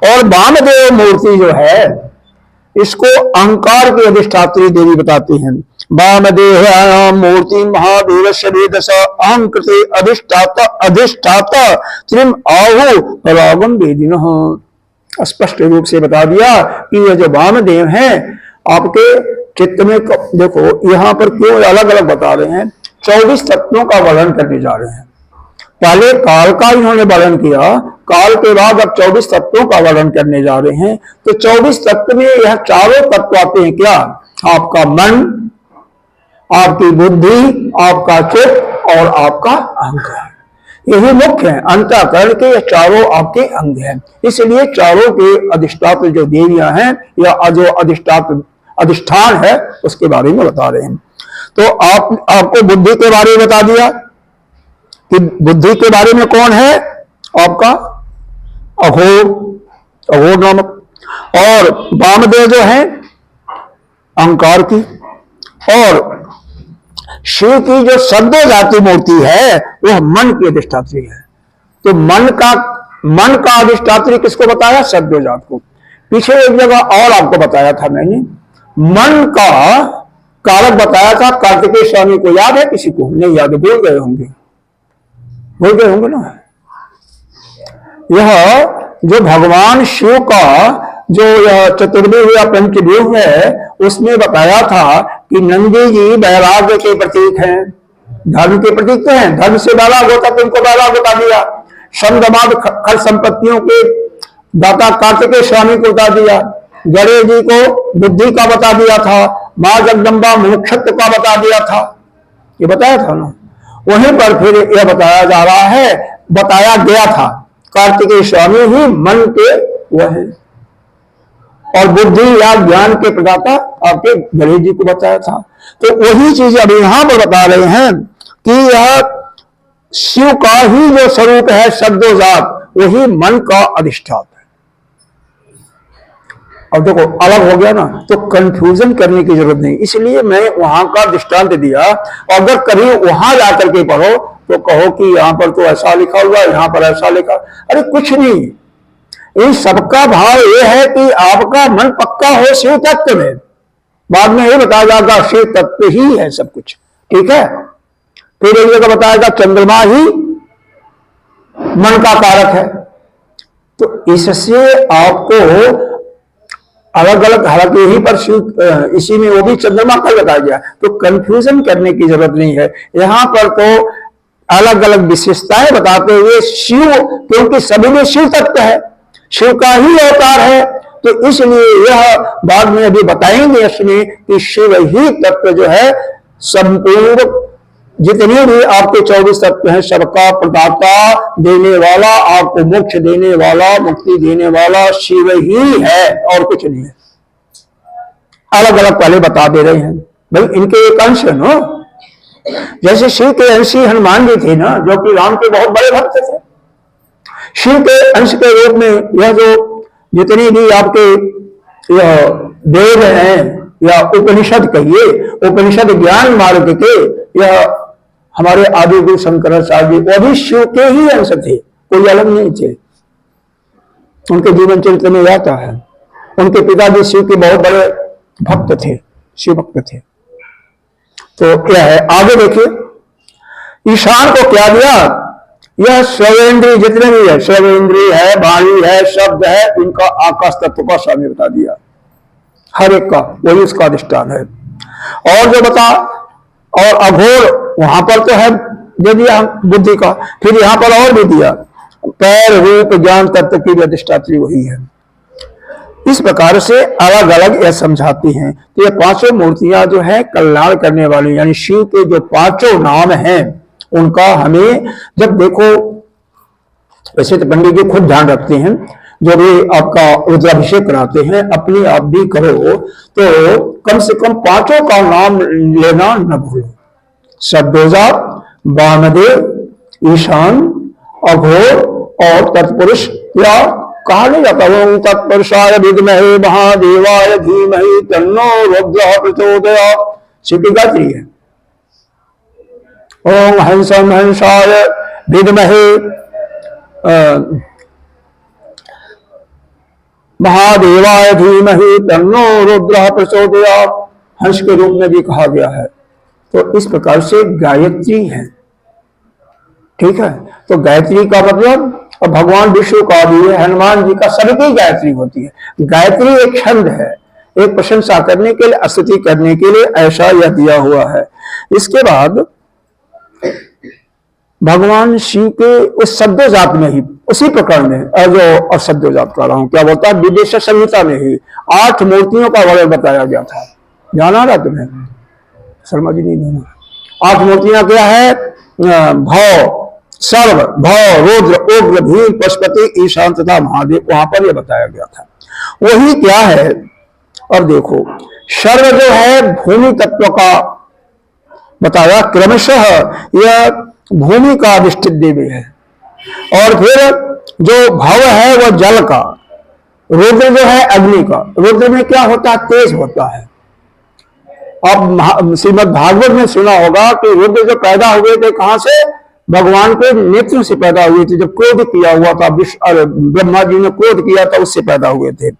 और वामदेव मूर्ति जो है, इसको अहंकार की अधिष्ठात्री देवी बताती हैं। वामदेव मूर्ति महादेव वेदस अहंकृते अधिष्ठाता त्रिम आहु रागम वेदिनः। स्पष्ट रूप से बता दिया कि ये जो वामदेव हैं आपके चित्त में, देखो यहां पर क्यों अलग अलग बता रहे हैं, 24 तत्वों का वर्णन करने जा रहे हैं। पहले काल का इन्होंने वर्णन किया, काल के बाद अब 24 तत्वों का वर्णन करने जा रहे हैं। तो 24 तत्व में यह चारों तत्व आते हैं। क्या? आपका मन, आपकी बुद्धि, आपका चित्त और आपका अहंकार, यही मुख्य है। अंतःकरण के ये चारों आपके अंग हैं। इसलिए चारों के अधिष्ठात्र जो देवियां हैं या जो अधिष्ठान है, उसके बारे में बता रहे हैं। तो आपको बुद्धि के बारे में बता दिया कि बुद्धि के बारे में कौन है? आपका अघोर नामक। और वामदेव जो है अहंकार की, और शिव की जो सद्य जाति मूर्ति है वह मन की अधिष्ठात्री है। तो मन का अधिष्ठात्री किसको बताया? सद्य जात को। पीछे एक जगह और आपको बताया था मैंने, मन का कारक बताया था कार्तिकेय स्वामी को। याद है? किसी को नहीं याद? भूल गए होंगे ना। यह जो भगवान शिव का जो यह चतुर्व्यूह या पंचव्यूह है, उसमें बताया था कि नंदी जी वैराग्य के प्रतीक हैं, धर्म के प्रतीक तो हैं। धर्म से वैराग होता तो उनको वैराग बता दिया। समदमाद खर संपत्तियों के दाता कार्तिकेय स्वामी को बता दिया। गणेश जी को बुद्धि का बता दिया था। मां जगदम्बा मोक्षत्व का बता दिया था। ये बताया था ना। वहीं पर फिर यह बताया गया था कार्तिकेय स्वामी ही मन के वह है, और बुद्धि या ज्ञान के प्रदाता आपके गणेश जी को बताया था। तो वही चीज अब यहां पर बता रहे हैं कि यह शिव का ही जो स्वरूप है सद्योजात, वही मन का अधिष्ठान है। अब देखो अलग हो गया ना, तो कंफ्यूजन करने की जरूरत नहीं। इसलिए मैं वहां का दृष्टांत दिया। अगर कभी वहां जाकर के पढ़ो तो कहो कि यहां पर तो ऐसा लिखा हुआ, यहां पर ऐसा लिखा। अरे कुछ नहीं, इन सबका भाव यह है कि आपका मन पक्का हो शिव तत्व में। बाद में ये बताया जाएगा शिव तत्व ही है सब कुछ, ठीक है। फिर एक जगह बताएगा चंद्रमा ही मन का कारक है। तो इससे आपको अलग अलग, हालांकि यहीं पर शिव, इसी में वो भी चंद्रमा का बताया गया। तो कंफ्यूजन करने की जरूरत नहीं है। यहां पर तो अलग अलग विशेषताएं बताते हुए शिव, क्योंकि सभी में शिव तत्व है, शिव का ही अवतार है, तो इसलिए यह बाद में अभी बताएंगे इसमें कि शिव ही तत्व जो है संपूर्ण जितने भी आपके 24 तत्व हैं सबका प्रदाता, देने वाला, आपको मोक्ष देने वाला, मुक्ति देने वाला शिव ही है और कुछ नहीं है। अलग अलग पहले बता दे रहे हैं। भाई इनके एक अंश है ना, जैसे शिव के अंशी हनुमान जी थे ना, जो कि राम के बहुत बड़े भक्त थे। शिव के अंश के रूप में यह जो जितनी भी आपके यह वेद हैं या उपनिषद कहिए, उपनिषद ज्ञान मार्ग के यह हमारे आदि गुरु शंकराचार्य वो भी शिव के ही अंश थे, कोई अलग नहीं थे। उनके जीवन चरित्र में आता है उनके पिताजी शिव के बहुत बड़े भक्त थे, शिव भक्त थे। तो यह है, आगे देखिए ईशान को क्या दिया, यह सर्वेंद्रिय जितने भी है, सर्वेंद्रिय है, वाणी है, शब्द है, इनका आकाश तत्व का स्वामी बता दिया, हर एक का वही उसका अधिष्ठान है। और जो बता, और अघोर वहां पर तो है दे दिया बुद्धि का, फिर यहां पर और भी दिया, पैर रूप ज्ञान तत्व की अधिष्ठात्री वही है। इस प्रकार से अलग अलग यह समझाती हैं। तो ये पांचों मूर्तियां जो है कल्याण करने वाली, यानी शिव के जो पांचों नाम हैं उनका हमें जब देखो, वैसे तो पंडित जी खुद ध्यान रखते हैं, जो भी आपका रुद्राभिषेक कराते हैं अपने आप भी करो तो कम से कम पांचों का नाम लेना न भूलो, शब्दोजा, वामदेव, ईशान, अघोर और तत्पुरुष, या कहा नहीं जाता ओम तत्पुरुषाय विद्महे महादेवाय धीमहि तन्नो रुद्रः प्रचोदयात्, शिव की गायत्री है। ओम हंसम हंसाय विद्महे महादेवाय धीमहि तन्नो रुद्रः प्रचोदयात्, हंस के रूप में भी कहा गया है। तो इस प्रकार से गायत्री है, ठीक है। तो गायत्री का मतलब, और भगवान विष्णु का भी है, हनुमान जी का, सबकी गायत्री होती है। गायत्री एक छंद है, एक प्रशंसा करने के लिए, स्तुति करने के लिए, ऐसा यह दिया हुआ है। इसके बाद भगवान शिव के उस शब्दोजात में ही, उसी प्रकरण में जो शब्दोजात कर रहा हूं, क्या बोलता है, विदेश संहिता में ही 8 मूर्तियों का वर्णन बताया गया था। जाना था तुम्हें? शर्मा जी नहीं जाना। 8 मूर्तियां क्या है, भव, सर्व, भव, रुद्र, उग्र, भीम, पशुपति, ईशान तथा महादेव, वहां पर यह बताया गया था। वही क्या है, और देखो सर्व जो है भूमि तत्व का बताया, क्रमशः यह भूमि का अधिष्ठित देवी है। और फिर जो भव है वह जल का, रुद्र जो है अग्नि का। रुद्र में क्या होता है, तेज होता है। अब श्रीमद् भागवत में सुना होगा कि रुद्र जो पैदा हुए थे कहां से, भगवान के नेत्र से पैदा हुए थे। जब क्रोध किया हुआ था, ब्रह्मा जी ने क्रोध किया था, उससे पैदा हुए थे।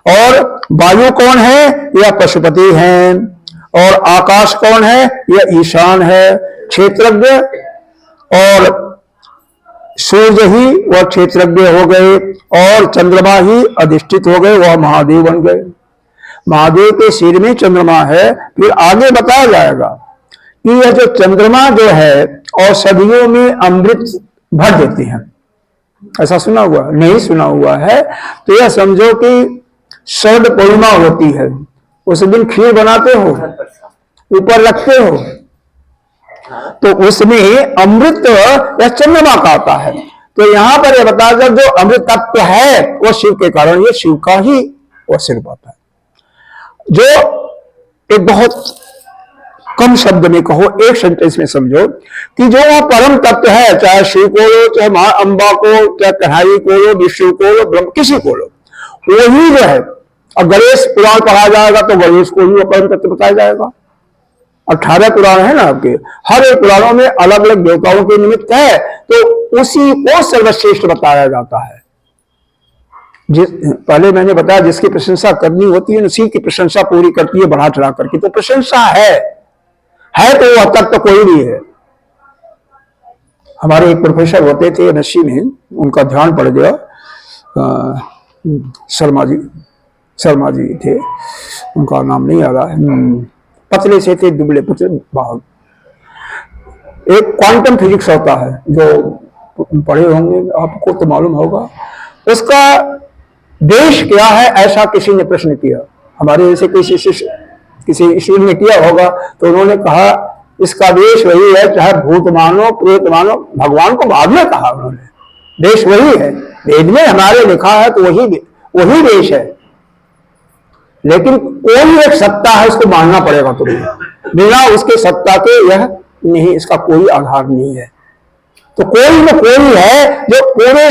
और वायु कौन है, यह पशुपति हैं। और आकाश कौन है, यह ईशान है, क्षेत्रज्ञ। और सूर्य ही वह क्षेत्रज्ञ हो गए, और चंद्रमा ही अधिष्ठित हो गए, वह महादेव बन गए। महादेव के सिर में चंद्रमा है। फिर आगे बताया जाएगा कि यह जो चंद्रमा जो है औषधियों में अमृत भर देते हैं। ऐसा सुना हुआ नहीं, सुना हुआ है तो यह समझो कि शरद पूर्णिमा होती है, उस दिन खीर बनाते हो, ऊपर रखते हो, तो उसमें अमृत या चंद्रमा का आता है। तो यहां पर यह बताया जाए जो अमृत तत्व है वो शिव के कारण, ये शिव का ही वह सिर पाता है। जो एक बहुत कम शब्द में कहो, एक सेंटेंस में समझो कि जो वह परम तत्व है, चाहे शिव को लो, चाहे मां अंबा को, चाहे कन्हई को लो, विष्णु को लो, ब्रह्म किसी को लो, वही जो है। अब गणेश पुराण पढ़ा जाएगा तो गणेश को ही परम तत्व बताया जाएगा। 18 पुराण है ना आपके, हर एक पुराणों में अलग अलग देवताओं के निमित्त है, तो उसी को सर्वश्रेष्ठ बताया जाता है। पहले मैंने बताया जिसकी प्रशंसा करनी होती है उसी की प्रशंसा पूरी करती है बढ़ा चढ़ा करके। तो प्रशंसा है तो वह तक तो कोई भी है। हमारे एक प्रोफेसर होते थे नशी में, उनका ध्यान पड़ गया, शर्मा जी थे, उनका नाम नहीं आ रहा है, पतले से थे, दुबले पतले बाहर। एक क्वांटम फिजिक्स होता है जो पढ़े होंगे, आपको तो मालूम होगा। उसका देश क्या है ऐसा किसी ने प्रश्न किया, हमारे जैसे किसी स्कूल में किया होगा, तो उन्होंने कहा इसका देश वही है, चाहे भूत मानो प्रेत मानो। भगवान को बाद में कहा उन्होंने, देश वही है, वेद में हमारे लिखा है तो वही देश है। लेकिन कोई एक सत्ता है, उसको मानना पड़ेगा तुम्हें। बिना उसके सत्ता के यह नहीं, इसका कोई आधार नहीं है। तो कोई न कोई है जो पूरे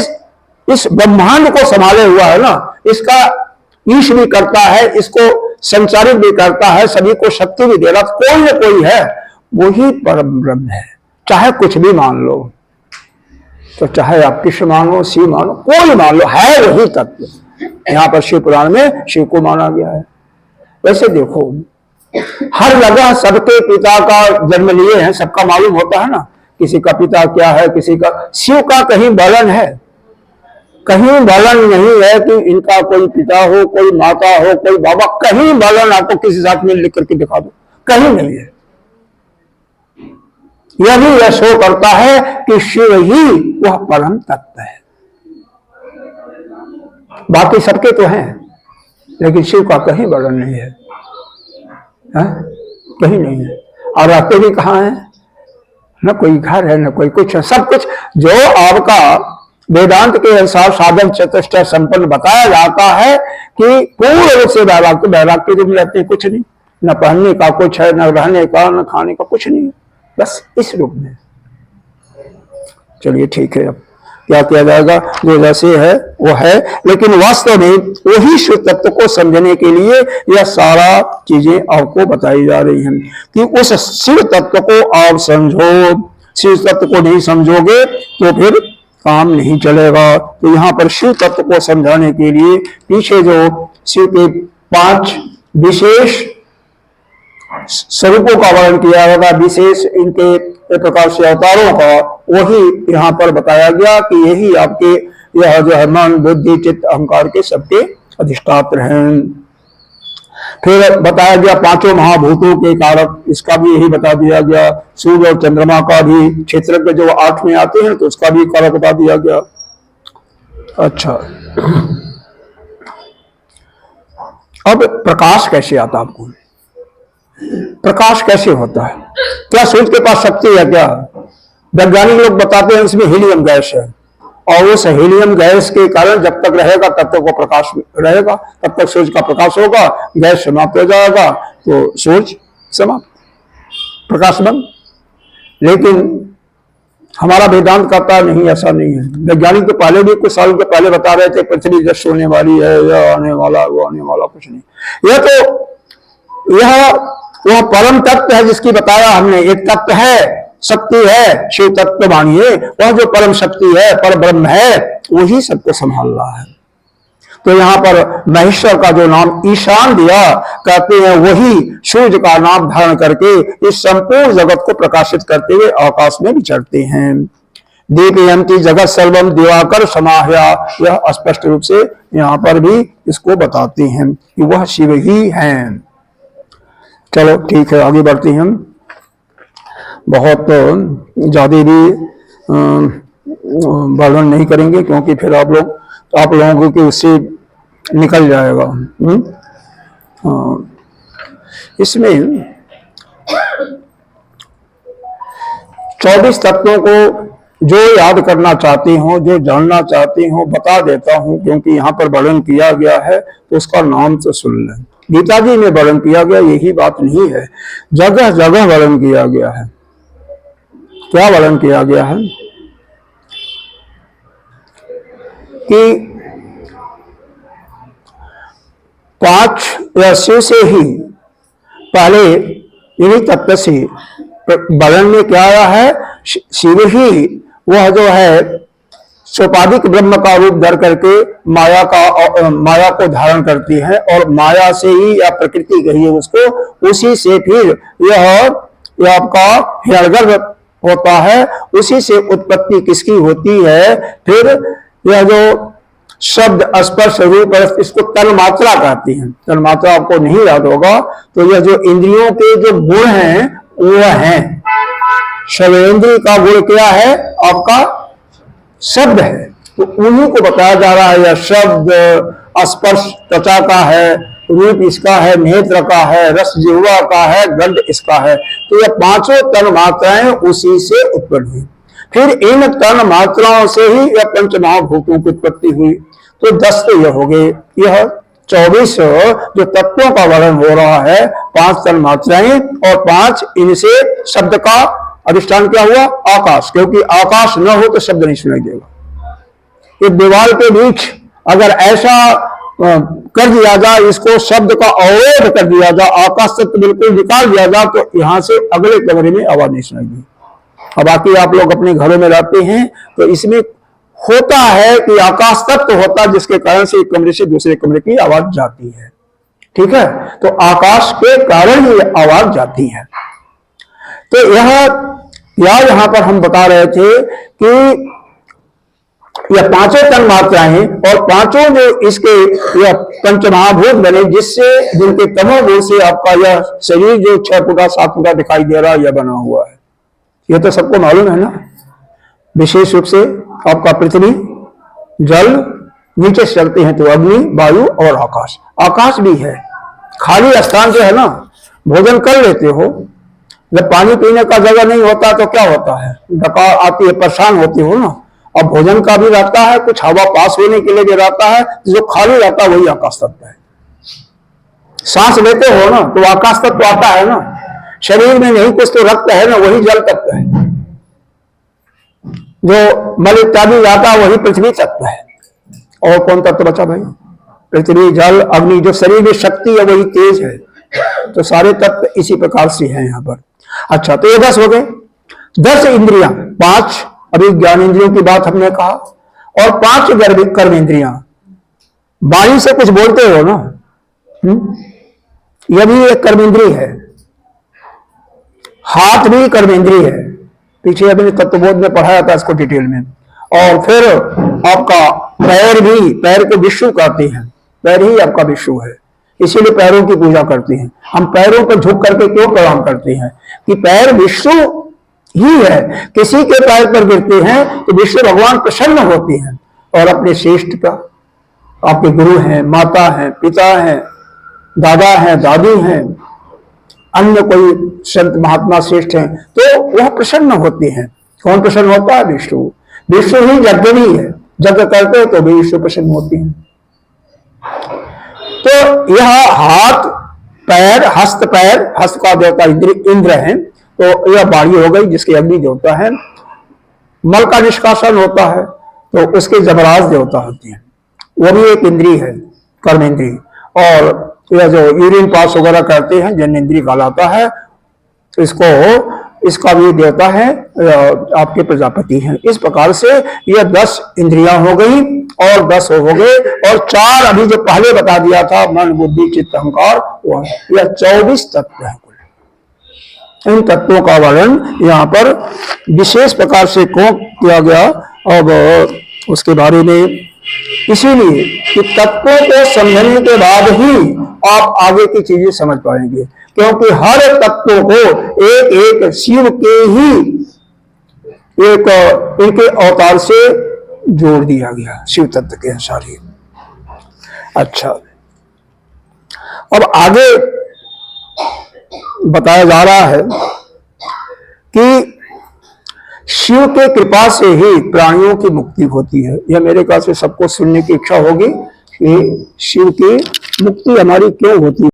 इस ब्रह्मांड को संभाले हुआ है ना, इसका ईश भी करता है, इसको संचारित भी करता है, सभी को शक्ति भी दे रहा। कोई न कोई है, वही परम ब्रह्म है। चाहे कुछ भी मान लो, तो चाहे आप कृष्ण मानो, शिव मानो, कोई मान लो, है वही तत्व। यहाँ पर शिव पुराण में शिव को माना गया है। वैसे देखो, हर जगह सबके पिता का जन्म लिए हैं, सबका मालूम होता है ना, किसी का पिता क्या है, किसी का। शिव का कहीं वर्णन है? कहीं वर्णन नहीं है कि इनका कोई पिता हो, कोई माता हो, कोई बाबा। कहीं वर्णन आपको किसी साथ में लिख करके दिखा दो, कहीं नहीं है। यह भी यह शो करता है कि शिव ही वह परम तत्व है। बाकी सबके तो हैं, लेकिन शिव का कहीं वर्णन नहीं है, कहीं नहीं है। और रहते भी कहाँ हैं? न कोई घर है, न कोई कुछ है। सब कुछ जो आपका वेदांत के अनुसार साधन चतुष्टय संपन्न बताया जाता है कि पूर्ण रूप से वैराग्य, वैराग्य रूप में रहते हैं, कुछ नहीं। न पहनने का कुछ है, न रहने का, न खाने का, कुछ नहीं है, बस इस रूप में। चलिए ठीक है, अब क्या किया जाएगा, जो जैसे है वो है। लेकिन वास्तव में वही शिव तत्व को समझने के लिए यह सारा चीजें आपको बताई जा रही हैं कि उस शिव तत्व को आप समझो। शिव तत्व को नहीं समझोगे तो फिर काम नहीं चलेगा। तो यहाँ पर शिव तत्व को समझाने के लिए पीछे जो शिव के 5 विशेष स्वरूपों का वर्णन किया गया, विशेष इनके प्रकार से अवतारों का, वही यहाँ पर बताया गया कि यही आपके यह जो है मन, बुद्धि, चित्त, अहंकार के सबके अधिष्ठात्र हैं। फिर बताया गया 5 महाभूतों के कारक, इसका भी यही बता दिया गया। सूर्य और चंद्रमा का भी, क्षेत्रज्ञ जो 8 में आते हैं तो उसका भी कारक बता दिया गया। अच्छा, अब प्रकाश कैसे आता आपको? प्रकाश कैसे होता है? क्या सूर्य के पास शक्ति है क्या? वैज्ञानिक लोग बताते हैं उसमें हीलियम गैस है, और उस हीलियम गैस के कारण जब तक रहेगा तब तक वो प्रकाश रहेगा, तब तक सूर्य का प्रकाश होगा। गैस समाप्त हो जाएगा तो सूर्य समाप्त, प्रकाश बंद। लेकिन हमारा वेदांत कहता नहीं, ऐसा नहीं है। वैज्ञानिक तो पहले भी कुछ सालों के पहले बता रहे थे पृथ्वी जस्ट होने वाली है, यह आने वाला, वो आने वाला, कुछ नहीं। यह तो यह वह परम तत्व है जिसकी बताया हमने। एक तत्व है, शक्ति है, शिव तत्व मानिए। वह जो परम शक्ति है, पर ब्रह्म है, वही सबको संभाल रहा है। तो यहाँ पर महेश्वर का जो नाम ईशान दिया, कहते हैं वही सूर्य का नाम धारण करके इस संपूर्ण जगत को प्रकाशित करते हुए आकाश में विचरते हैं। दीपयन्ति जगत सर्वम दिवाकर समाह्या, यह स्पष्ट रूप से यहाँ पर भी इसको बताते हैं कि वह शिव ही हैं। चलो ठीक है, आगे बढ़ते हैं हम। बहुत ज्यादा भी वर्णन नहीं करेंगे, क्योंकि फिर आप लोगों को उससे निकल जाएगा। इसमें 24 तत्वों को जो याद करना चाहते हो, जो जानना चाहते हो, बता देता हूं, क्योंकि यहाँ पर वर्णन किया गया है तो उसका नाम तो सुन लें। गीता जी में वर्णन किया गया, यही बात नहीं है, जगह जगह वर्णन किया गया है। क्या वर्णन किया गया है कि 5 या शिव से ही पहले इन्हीं तत्व से वर्णन में क्या आया है, शिव ही वह जो है सोपाधिक ब्रह्म का रूप धर करके माया को धारण करती है, और माया से ही या प्रकृति कहिए उसको, उसी से फिर यह आपका हिरण्यगर्भ होता है। उसी से उत्पत्ति किसकी होती है? फिर यह जो शब्द, स्पर्श, रूप, इसको तन्मात्रा कहती हैं। तन्मात्रा आपको नहीं याद होगा, तो यह जो इंद्रियों के जो गुण हैं वह हैं। सर्वेंद्रिय का गुण क्या है? आपका शब्द है। तो उन्हीं को बताया जा रहा है। यह शब्द, स्पर्श त्वचा का है, रूप इसका है, नेत्र का है, रस जिह्वा का है, गंध इसका है। तो यह 5 तन मात्राएं उसी से उत्पन्न हुई। फिर इन तन मात्राओं से ही यह 5 महाभूतों की उत्पत्ति हुई। तो 10 तो यह हो गए। यह 24 जो तत्वों का वर्णन हो रहा है, 5 तन मात्राएं और 5 इनसे शब्द का अधिष्ठान क्या हुआ? आकाश, क्योंकि आकाश न हो तो शब्द नहीं सुनाई देगा। एक दीवार के बीच अगर ऐसा कर दिया जाए, इसको शब्द का अवरोध कर दिया जाए, आकाश तत्व बिल्कुल निकाल दिया जाए, तो यहां से अगले कमरे में आवाज नहीं सुनाई दी। और बाकी आप लोग अपने घरों में रहते हैं तो इसमें होता है कि आकाश तत्व होता है, जिसके कारण से एक कमरे से दूसरे कमरे की आवाज जाती है। ठीक है, तो आकाश के कारण ही आवाज जाती है। तो यहां पर हम बता रहे थे कि यह 5 तन मात्राएं और 5 जो इसके यह पंचमहाभूत बने, जिससे जिनके तमोगुण से आपका यह शरीर जो 6 फुटा 7 फुटा दिखाई दे रहा है, यह बना हुआ है। यह तो सबको मालूम है ना। विशेष रूप से आपका पृथ्वी, जल, नीचे से चलते हैं तो अग्नि, वायु और आकाश। आकाश भी है। खाली स्थान जो है ना, भोजन कर लेते हो, जब पानी पीने का जगह नहीं होता तो क्या होता है? डकार आती है, परेशान होती हो ना। अब भोजन का भी रहता है, कुछ हवा पास होने के लिए भी रहता है, जो खाली रहता है वही आकाश तत्व है। सांस लेते हो ना तो आकाश तत्व आता है ना। शरीर में नहीं कुछ तो रक्त है ना, वही जल तत्व है। जो मल इत्यादि जाता है वही पृथ्वी तत्व है। और कौन तत्व बचा भाई? पृथ्वी, जल, अग्नि। जो शरीर में शक्ति है वही तेज है। तो सारे तत्व इसी प्रकार से हैं यहाँ पर। अच्छा, तो ये 10 हो गए। 10 इंद्रियां, 5 अभी ज्ञान इंद्रियों की बात हमने कहा, और 5 कर्म इंद्रियां। वाणी से कुछ बोलते हो ना, यह भी एक कर्म इंद्रिय है। हाथ भी कर्म इंद्रिय है। पीछे अपने तत्वबोध में पढ़ाया था इसको डिटेल में। और फिर आपका पैर भी, पैर को विष्णु कहते हैं। पैर ही आपका विष्णु है, इसीलिए पैरों की पूजा करते हैं। हम पैरों पर झुक करके क्यों प्रणाम करते हैं? कि पैर विष्णु ही है। किसी के पैर पर गिरते हैं तो विष्णु भगवान प्रसन्न होते हैं और अपने श्रेष्ठ का, आपके गुरु हैं, माता हैं, पिता हैं, दादा हैं, दादी हैं, अन्य कोई संत महात्मा श्रेष्ठ हैं, तो वह प्रसन्न होते हैं। कौन प्रसन्न होता है? विष्णु। विष्णु ही यज्ञवी है। यज्ञ करते हैं तो भी विष्णु प्रसन्न होते हैं। तो यह हाथ, पैर, हस्त, पैर, हस्त का देवता इंद्र है, तो यह वाणी हो गई जिसके अग्नि देवता है। मल का निष्कासन होता है तो उसके जबराज देवता होते हैं, वो भी एक इंद्रिय है, कर्म इंद्रिय। और यह जो यूरिन पास वगैरह करते हैं, जन इंद्रिय कहलाता है। इसका भी देवता है आपके प्रजापति हैं। इस प्रकार से यह 10 इंद्रियां हो गई और 10 हो गए, और 4 अभी जो पहले बता दिया था, मन, बुद्धि, चित्त, अहंकार, यह 24 तत्व है। इन तत्वों का वर्णन यहाँ पर विशेष प्रकार से क्यों किया गया, अब उसके बारे में इसीलिए कि तत्वों को समझने के बाद ही आप आगे की चीजें समझ पाएंगे। क्योंकि हर तत्वों को एक एक शिव के ही एक इनके अवतार से जोड़ दिया गया, शिव तत्व के अनुसार ही। अच्छा, अब आगे बताया जा रहा है कि शिव के कृपा से ही प्राणियों की मुक्ति होती है। यह मेरे ख्याल से सबको सुनने की इच्छा होगी कि शिव की मुक्ति हमारी क्यों होती है।